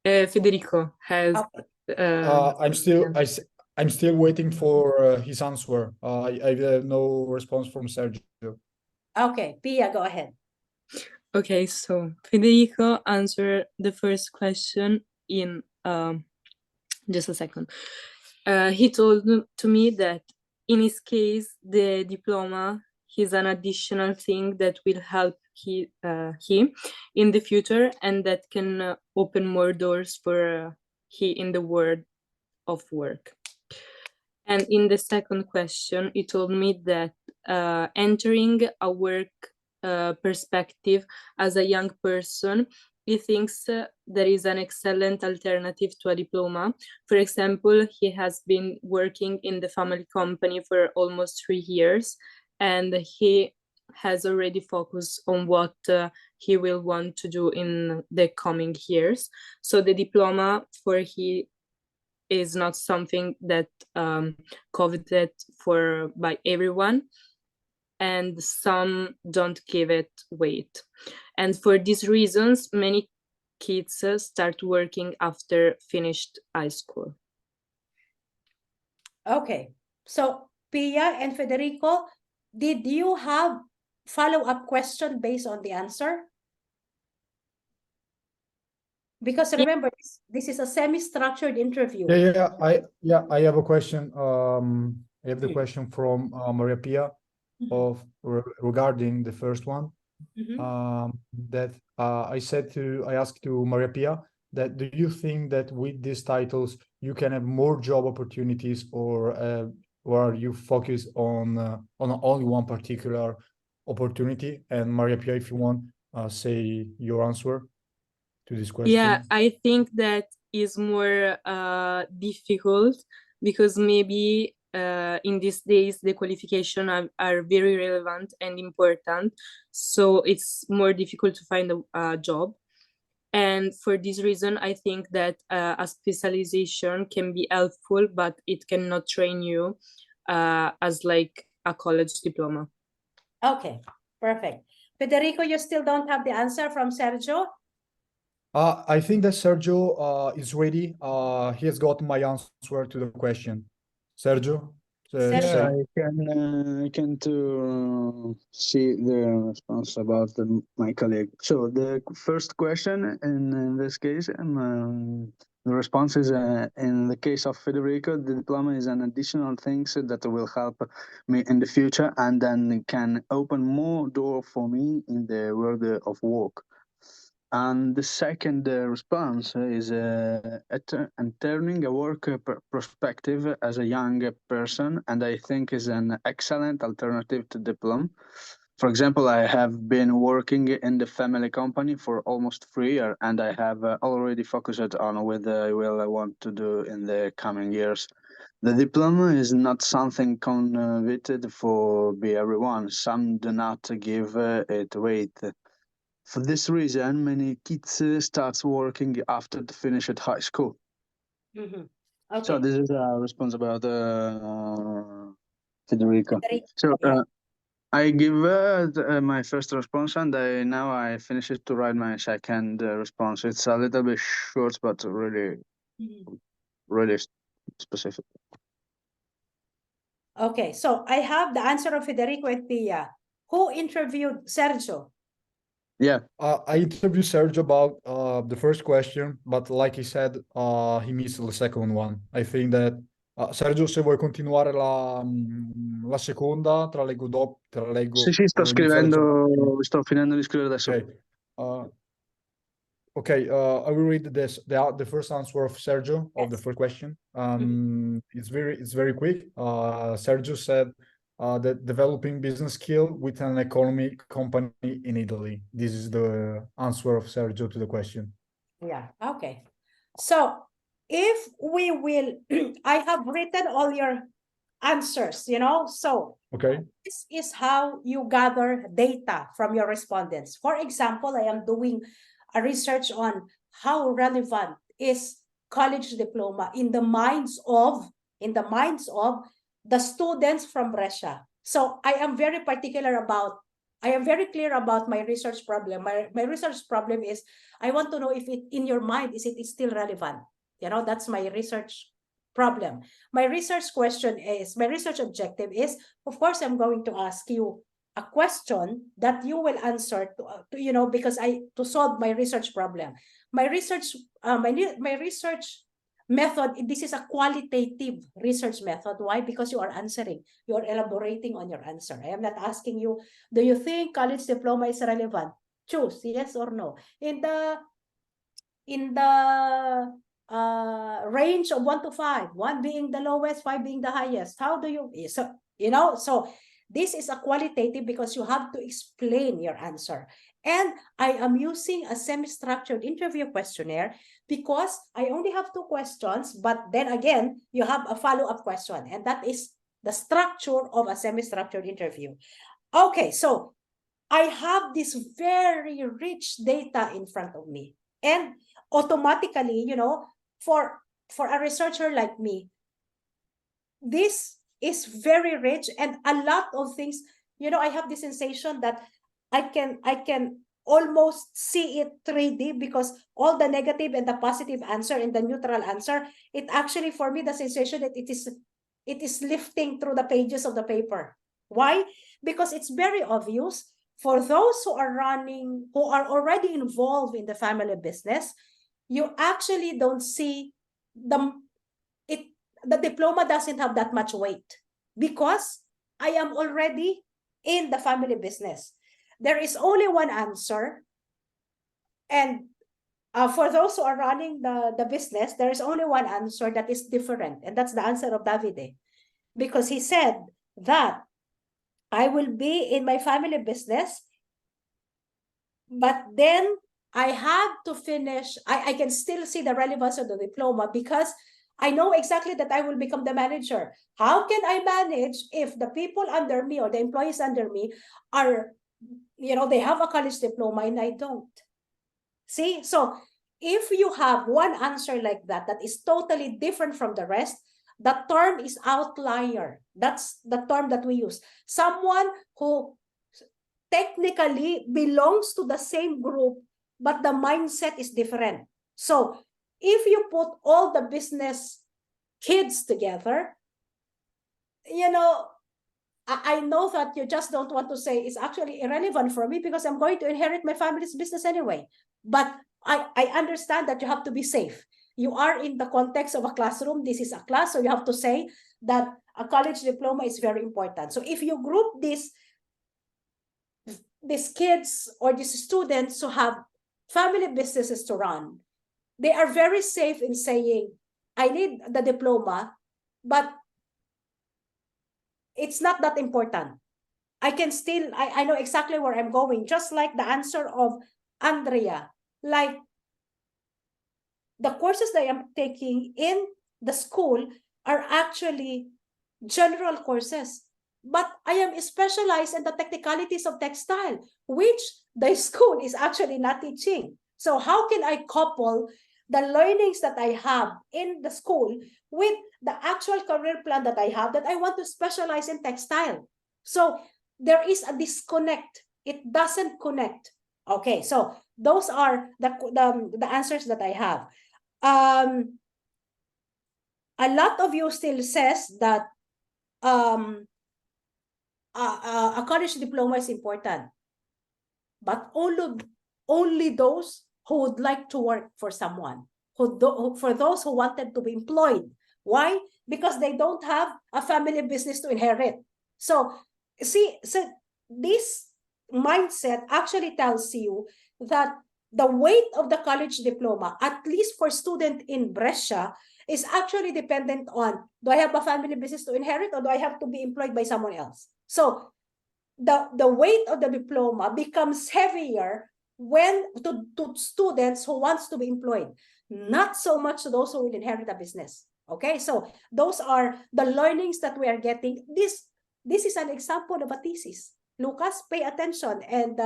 Federico has. I'm still waiting for his answer. I have no response from Sergio. Okay, Pia, go ahead. Okay, so Federico answered the first question in just a second. He told to me that in his case, the diploma is an additional thing that will help him in the future, and that can open more doors for he in the world of work. And in the second question, he told me that entering a work perspective as a young person, he thinks there is an excellent alternative to a diploma. For example, he has been working in the family company for almost 3 years, and he has already focused on what he will want to do in the coming years. So the diploma for he is not something that coveted for by everyone, and some don't give it weight. And for these reasons, many kids start working after finished high school. Okay, so Pia and Federico, did you have follow-up question based on the answer? Because remember, this is a semi-structured interview. I have a question. I have the question from Maria Pia regarding the first one. That I asked to Maria Pia that do you think that with these titles you can have more job opportunities, or are you focused on only one particular opportunity? And Maria Pia, if you want, say your answer to this question. Yeah, I think that is more difficult because maybe in these days the qualifications are very relevant and important, so it's more difficult to find a job. And for this reason, I think that a specialization can be helpful, but it cannot train you as like a college diploma. Okay, perfect. Federico, you still don't have the answer from Sergio? I think that Sergio is ready. He has got my answer to the question. Sergio? Yeah, I can to see the response about my colleague. So the first question in this case, the response is in the case of Federico, the diploma is an additional thing that will help me in the future and then can open more door for me in the world of work. And the second response is turning a work perspective as a young person, and I think is an excellent alternative to diploma. For example, I have been working in the family company for almost 3 years, and I have already focused on what I will want to do in the coming years. The diploma is not something convenient for be everyone. Some do not give it weight. For this reason, many kids start working after they finish at high school. Mhm. So Okay. this is a response about Federico. So yeah. I give my first response, and now I finish it to write my second response. It's a little bit short, but really, Mhm. really specific. Okay, so I have the answer of Federico and Pia. Who interviewed Sergio? Yeah. I interviewed Sergio about the first question, but like he said, he missed the second one. I think that Sergio, se vuoi continuare la seconda, te la leggo dopo, te la leggo. Sì, sto Volevo iniziare scrivendo, sto finendo di scrivere adesso. Ok. Okay, I will read the first answer of Sergio of the first question. It's very quick. Sergio said that developing business skill with an economic company in Italy. This is the answer of Sergio to the question. Yeah, okay. So if we will, I have written all your answers, so Okay. this is how you gather data from your respondents. For example, I am doing a research on how relevant is college diploma in the minds of the students from Brescia. So I am very clear about my research problem. My research problem is I want to know if it in your mind is still relevant. That's my research problem. My research objective is, of course, I'm going to ask you a question that you will answer to because to solve my research problem. My research method, this is a qualitative research method. Why? Because you are elaborating on your answer. I am not asking you, do you think college diploma is relevant? Choose yes or no. In the range of 1 to 5, 1 being the lowest, 5 being the highest. How do you, so this is a qualitative because you have to explain your answer. And I am using a semi-structured interview questionnaire because I only have 2 questions, but then again, you have a follow-up question, and that is the structure of a semi-structured interview. Okay, so I have this very rich data in front of me. And automatically, for a researcher like me, this is very rich, and a lot of things, I have the sensation that I can almost see it 3D because all the negative and the positive answer and the neutral answer, it actually, for me, the sensation that it is lifting through the pages of the paper. Why? Because it's very obvious for those who are already involved in the family business. You actually don't see the diploma doesn't have that much weight because I am already in the family business. There is only one answer, and for those who are running the business, there is only one answer that is different, and that's the answer of Davide, because he said that I will be in my family business, but then I have to finish. I can still see the relevance of the diploma because I know exactly that I will become the manager. How can I manage if the people under me or the employees under me are, they have a college diploma and I don't? See? So if you have one answer like that is totally different from the rest, the term is outlier. That's the term that we use. Someone who technically belongs to the same group, but the mindset is different. So if you put all the business kids together, I know that you just don't want to say it's actually irrelevant for me because I'm going to inherit my family's business anyway. But I understand that you have to be safe. You are in the context of a classroom. This is a class, so you have to say that a college diploma is very important. So if you group these kids or these students who have family businesses to run, they are very safe in saying, I need the diploma, but it's not that important. I can still, I know exactly where I'm going, just like the answer of Andrea. Like, the courses that I'm taking in the school are actually general courses, but I am specialized in the technicalities of textile, which the school is actually not teaching. So how can I couple the learnings that I have in the school with the actual career plan that I have, that I want to specialize in textile? So there is a disconnect. It doesn't connect. Okay, so those are the answers that I have. A lot of you still says that a college diploma is important, but only those who would like to work for someone, for those who wanted to be employed. Why? Because they don't have a family business to inherit. So see, so this mindset actually tells you that the weight of the college diploma, at least for student in Brescia, is actually dependent on, do I have a family business to inherit, or do I have to be employed by someone else? So the weight of the diploma becomes heavier when to students who wants to be employed, not so much to those who will inherit a business. Okay, so those are the learnings that we are getting. This is an example of a thesis. Lucas, pay attention, and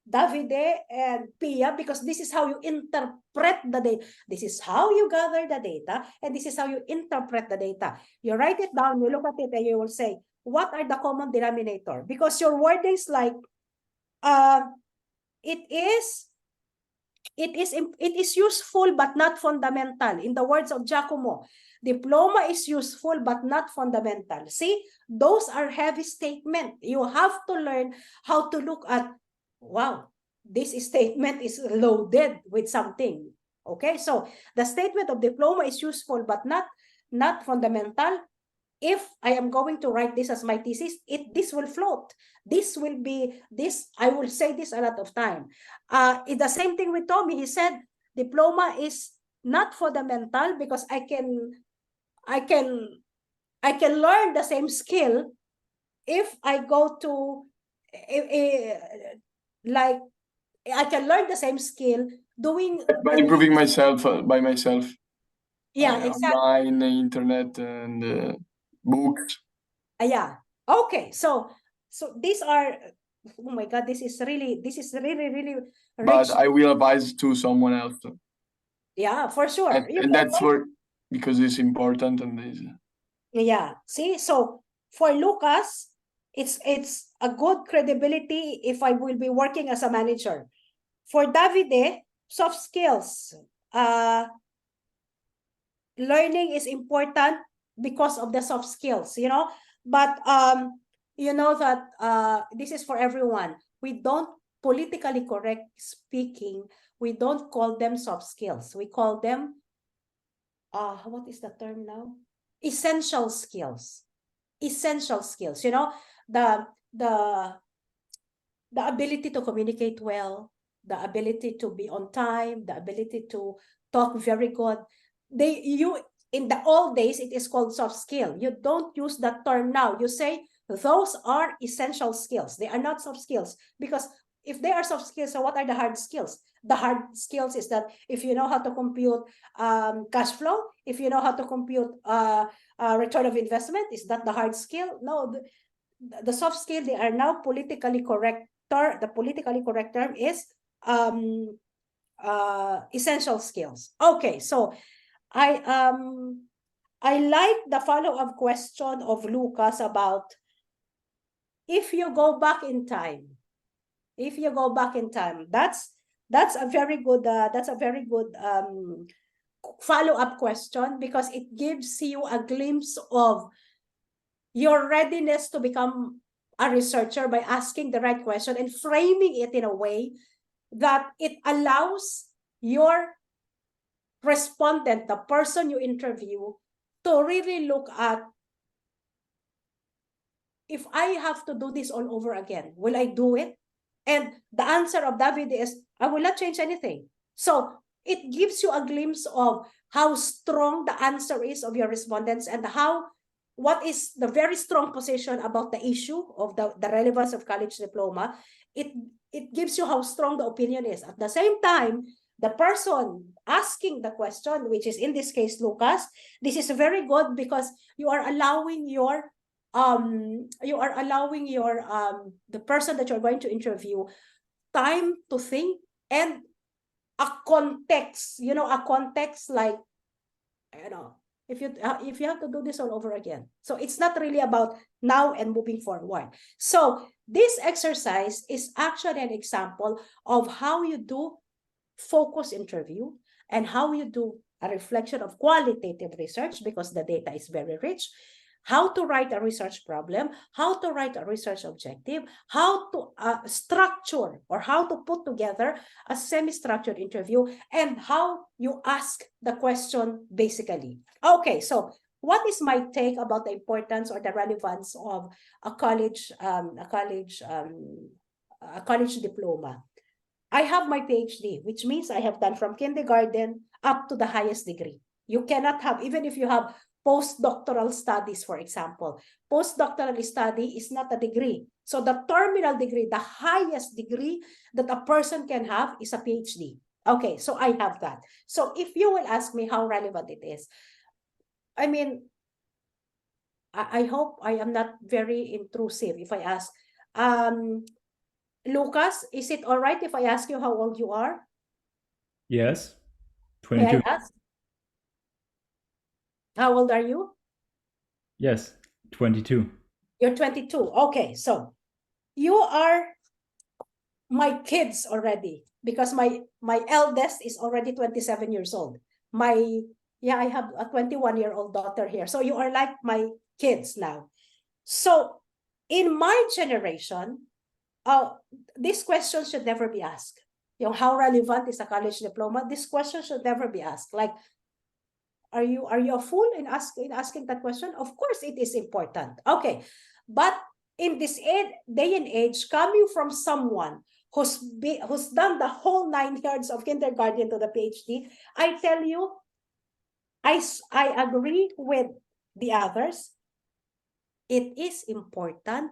Davide and Pia, because this is how you interpret the data. This is how you gather the data, and this is how you interpret the data. You write it down, you look at it, and you will say, what are the common denominator? Because your wordings like, it is useful but not fundamental. In the words of Giacomo, diploma is useful but not fundamental. See, those are heavy statements. You have to learn how to look at, wow, this statement is loaded with something. Okay, so the statement of diploma is useful but not fundamental. If I am going to write this as my thesis, this will float. This will be this. I will say this a lot of time. It's the same thing with Tommy. He said diploma is not fundamental because I can learn the same skill if I go to like I can learn the same skill doing by improving myself by myself. Yeah, exactly. Online, internet, and books. Yeah. Okay. So these are. Oh my God! This is really really rich. But I will advise to someone else. Yeah, for sure. And that's for because it's important and it's. Yeah. See, so for Lucas, it's a good credibility if I will be working as a manager. For Davide, soft skills. Learning is important because of the soft skills, you know. But you know that this is for everyone. We don't, politically correct speaking, we don't call them soft skills. We call them what is the term now? Essential skills. Essential skills, you know, the ability to communicate well, the ability to be on time, the ability to talk very good. In the old days, it is called soft skill. You don't use that term now. You say those are essential skills. They are not soft skills, because if they are soft skills, so what are the hard skills? The hard skills is that if you know how to compute cash flow, if you know how to compute return of investment, is that the hard skill? No, the soft skill, they are now politically correct. The politically correct term is essential skills. Okay, so I like the follow-up question of Lucas about if you go back in time. If you go back in time, that's a very good follow-up question, because it gives you a glimpse of your readiness to become a researcher by asking the right question and framing it in a way that it allows your respondent, the person you interview, to really look at, if I have to do this all over again, will I do it? And the answer of David is, I will not change anything. So it gives you a glimpse of how strong the answer is of your respondents and what is the very strong position about the issue of the relevance of college diploma. It gives you how strong the opinion is. At the same time, the person asking the question, which is in this case Lucas, this is very good because you are allowing the person that you're going to interview time to think and a context, a context like, if you have to do this all over again. So it's not really about now and moving forward. So this exercise is actually an example of how you do focus interview and how you do a reflection of qualitative research, because the data is very rich, how to write a research problem, how to write a research objective, how to structure or how to put together a semi-structured interview, and how you ask the question basically. Okay, so what is my take about the importance or the relevance of a college diploma? I have my PhD, which means I have done from kindergarten up to the highest degree. You cannot have, even if you have postdoctoral studies, for example. Postdoctoral study is not a degree. So the terminal degree, the highest degree that a person can have is a PhD. Okay, so I have that. So if you will ask me how relevant it is, I mean, I hope I am not very intrusive if I ask, Lucas, is it all right if I ask you how old you are? Yes, May 22. I ask? How old are you? Yes, 22. You're 22. Okay, so you are my kids already, because my eldest is already 27 years old. I have a 21-year-old daughter here. So you are like my kids now. So in my generation, this question should never be asked. How relevant is a college diploma? This question should never be asked. Like, are you a fool in asking that question? Of course it is important. Okay, but in this day and age, coming from someone who's done the whole 9 years of kindergarten to the PhD, I tell you, I agree with the others. It is important,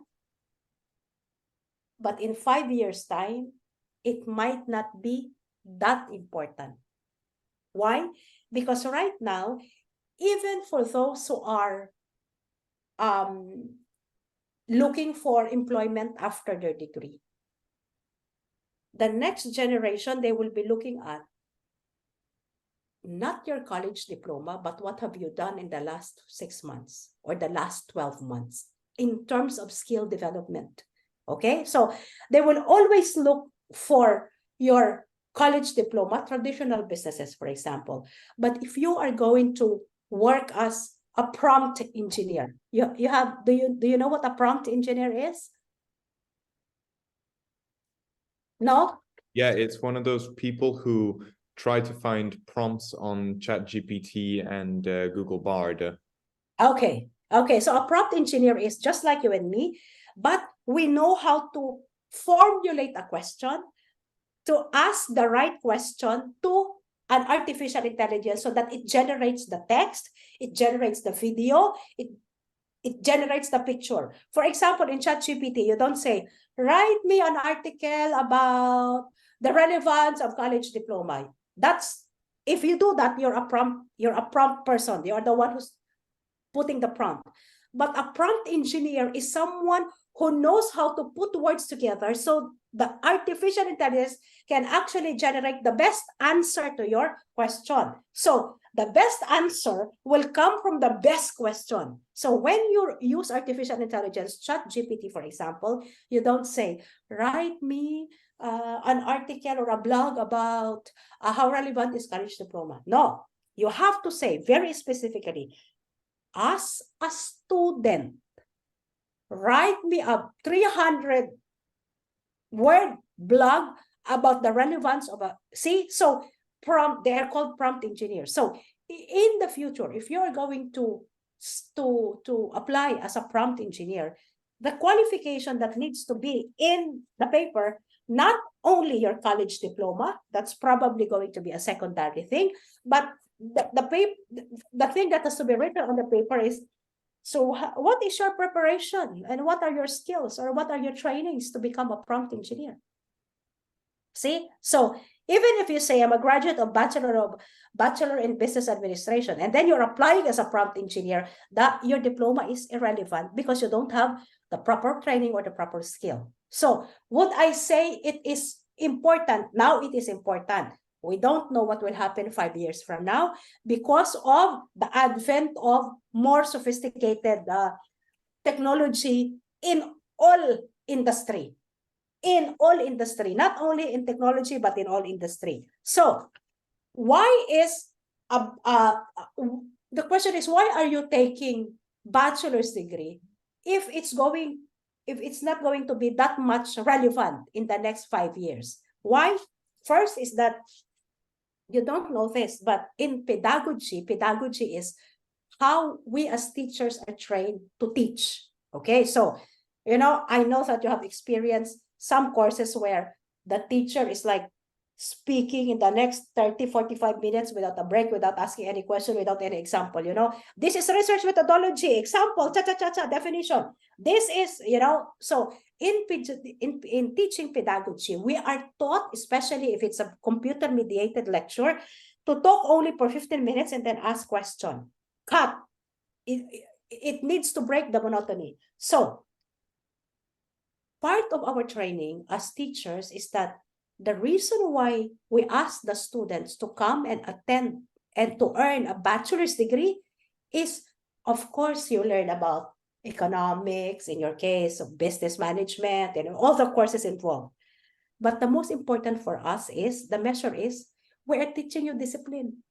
but in 5 years' time, it might not be that important. Why? Because right now, even for those who are looking for employment after their degree, the next generation, they will be looking at not your college diploma, but what have you done in the last 6 months or the last 12 months in terms of skill development. Okay, so they will always look for your college diploma, traditional businesses, for example. But if you are going to work as a prompt engineer, do you know what a prompt engineer is? No? Yeah, it's one of those people who try to find prompts on ChatGPT and Google Bard. Okay, so a prompt engineer is just like you and me, but we know how to formulate a question, to ask the right question to an artificial intelligence so that it generates the text, it generates the video, it generates the picture. For example, in ChatGPT, you don't say, write me an article about the relevance of college diploma. If you do that, you're a prompt person. You're the one who's putting the prompt. But a prompt engineer is someone who knows how to put words together so the artificial intelligence can actually generate the best answer to your question. So the best answer will come from the best question. So when you use artificial intelligence, ChatGPT, for example, you don't say, write me an article or a blog about how relevant is college diploma. No, you have to say very specifically, as a student, write me a 300-word blog about the relevance of so prompt, they are called prompt engineers. So in the future, if you're going to apply as a prompt engineer, the qualification that needs to be in the paper, not only your college diploma, that's probably going to be a secondary thing, but the thing that has to be written on the paper is, so what is your preparation and what are your skills or what are your trainings to become a prompt engineer? See, so even if you say I'm a graduate of Bachelor in Business Administration, and then you're applying as a prompt engineer, that your diploma is irrelevant because you don't have the proper training or the proper skill. So would I say it is important? Now it is important. We don't know what will happen 5 years from now because of the advent of more sophisticated technology in all industry. In all industry, not only in technology, but in all industry. So why is, the question is, why are you taking bachelor's degree if it's not going to be that much relevant in the next 5 years? Why? First is that you don't know this, but in pedagogy is how we as teachers are trained to teach. Okay, so, I know that you have experienced some courses where the teacher is like speaking in the next 30-45 minutes without a break, without asking any question, without any example. This is research methodology, example, definition. This is, so in teaching pedagogy, we are taught, especially if it's a computer mediated lecture, to talk only for 15 minutes and then ask question. Cut. It needs to break the monotony. So part of our training as teachers is that the reason why we ask the students to come and attend and to earn a bachelor's degree is, of course, you learn about economics, in your case, of business management, and all the courses involved. But the most important for us is, the measure is, we are teaching you discipline.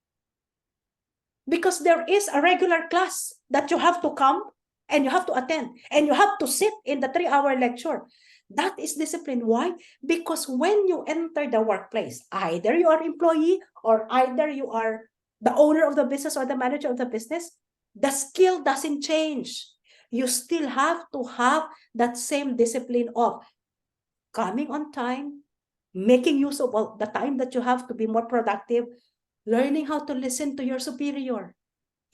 Because there is a regular class that you have to come and you have to attend and you have to sit in the 3-hour lecture. That is discipline. Why? Because when you enter the workplace, either you are employee or either you are the owner of the business or the manager of the business, the skill doesn't change. You still have to have that same discipline of coming on time, making use of all the time that you have to be more productive, learning how to listen to your superior.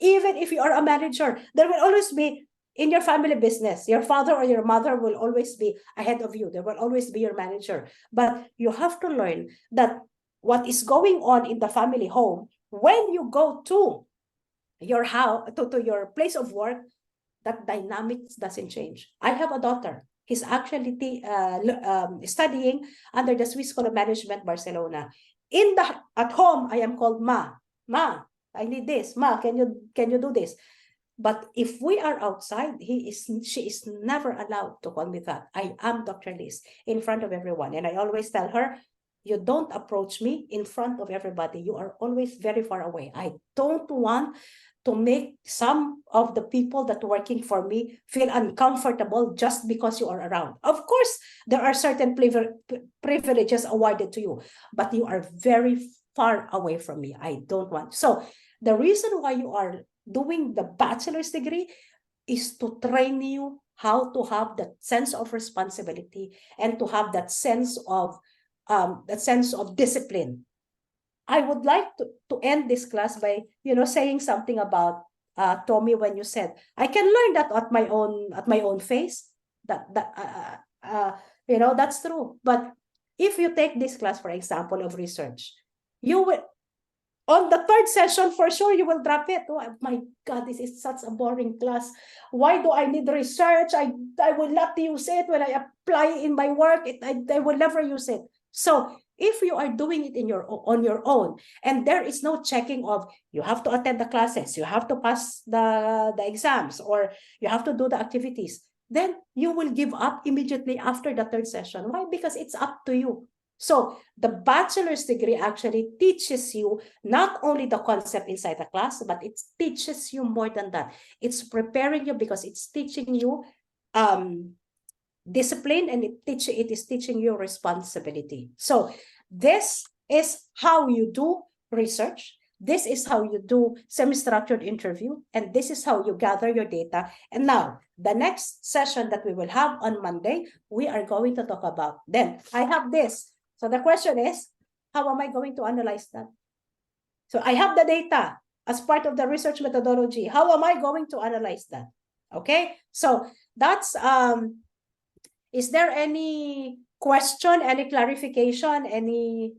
Even if you are a manager, there will always be, in your family business, your father or your mother will always be ahead of you. There will always be your manager. But you have to learn that what is going on in the family home, when you go to your house, to your place of work, that dynamics doesn't change. I have a daughter. He's actually studying under the Swiss School of Management, Barcelona. At home, I am called Ma. Ma, I need this. Ma, can you do this? But if we are outside, she is never allowed to call me that. I am Dr. Liz in front of everyone. And I always tell her, you don't approach me in front of everybody. You are always very far away. I don't want to make some of the people that are working for me feel uncomfortable just because you are around. Of course, there are certain privileges awarded to you, but you are very far away from me. I don't want. So the reason why you are doing the bachelor's degree is to train you how to have that sense of responsibility and to have that sense of discipline. I would like to end this class by saying something about Tommy, when you said I can learn that at my own pace. That's true. But if you take this class, for example, of research, you will, on the 3rd session, for sure, you will drop it. Oh my God, this is such a boring class. Why do I need research? I will not use it when I apply in my work. I will never use it. So if you are doing it on your own, and there is no checking of, you have to attend the classes, you have to pass the exams, or you have to do the activities, then you will give up immediately after the 3rd session. Why? Because it's up to you. So the bachelor's degree actually teaches you not only the concept inside the class, but it teaches you more than that. It's preparing you because it's teaching you discipline, and it is teaching you responsibility. So this is how you do research. This is how you do semi-structured interview, and this is how you gather your data. And now, the next session that we will have on Monday, we are going to talk about. Then I have this. So the question is, how am I going to analyze that? So I have the data as part of the research methodology. How am I going to analyze that? Okay, so that's is there any question, any clarification, any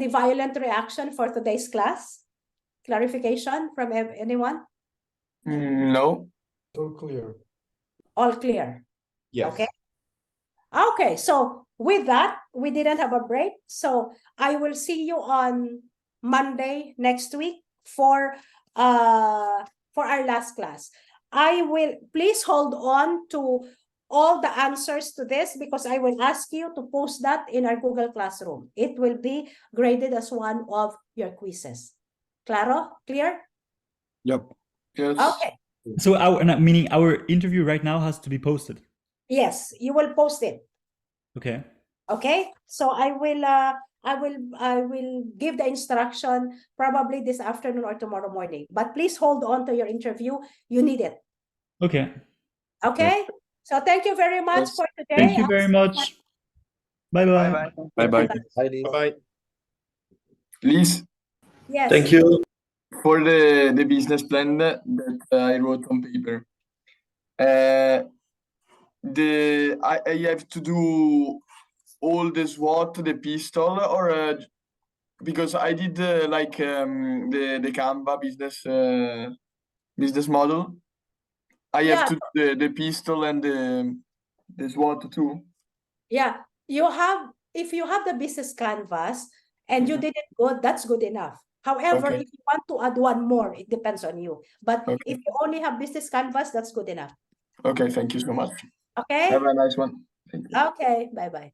violent reaction for today's class? Clarification from anyone? No. All clear. All clear. Yes. Okay. Okay, so with that, we didn't have a break. So I will see you on Monday next week for our last class. I will please hold on to all the answers to this because I will ask you to post that in our Google Classroom. It will be graded as one of your quizzes. Claro? Clear? Yep. Yes. Okay. So meaning our interview right now has to be posted. Yes, you will post it. Okay. Okay, so I will give the instruction probably this afternoon or tomorrow morning. But please hold on to your interview. You need it. Okay. Okay. So thank you very much for today. Thank you very much. Bye bye. Bye bye. Bye. Please. Yes. Thank you. For the business plan that I wrote on paper. I have to do all the SWOT, the pistol, or because I did like the Canva business model. I have to do the pistol and the SWOT too. Yeah, you have, if you have the business canvas and you did it good, that's good enough. However, Okay. if you want to add one more, it depends on you. But if you only have business canvas, that's good enough. Okay, thank you so much. Okay. Have a nice one. Thank you. Okay, bye-bye.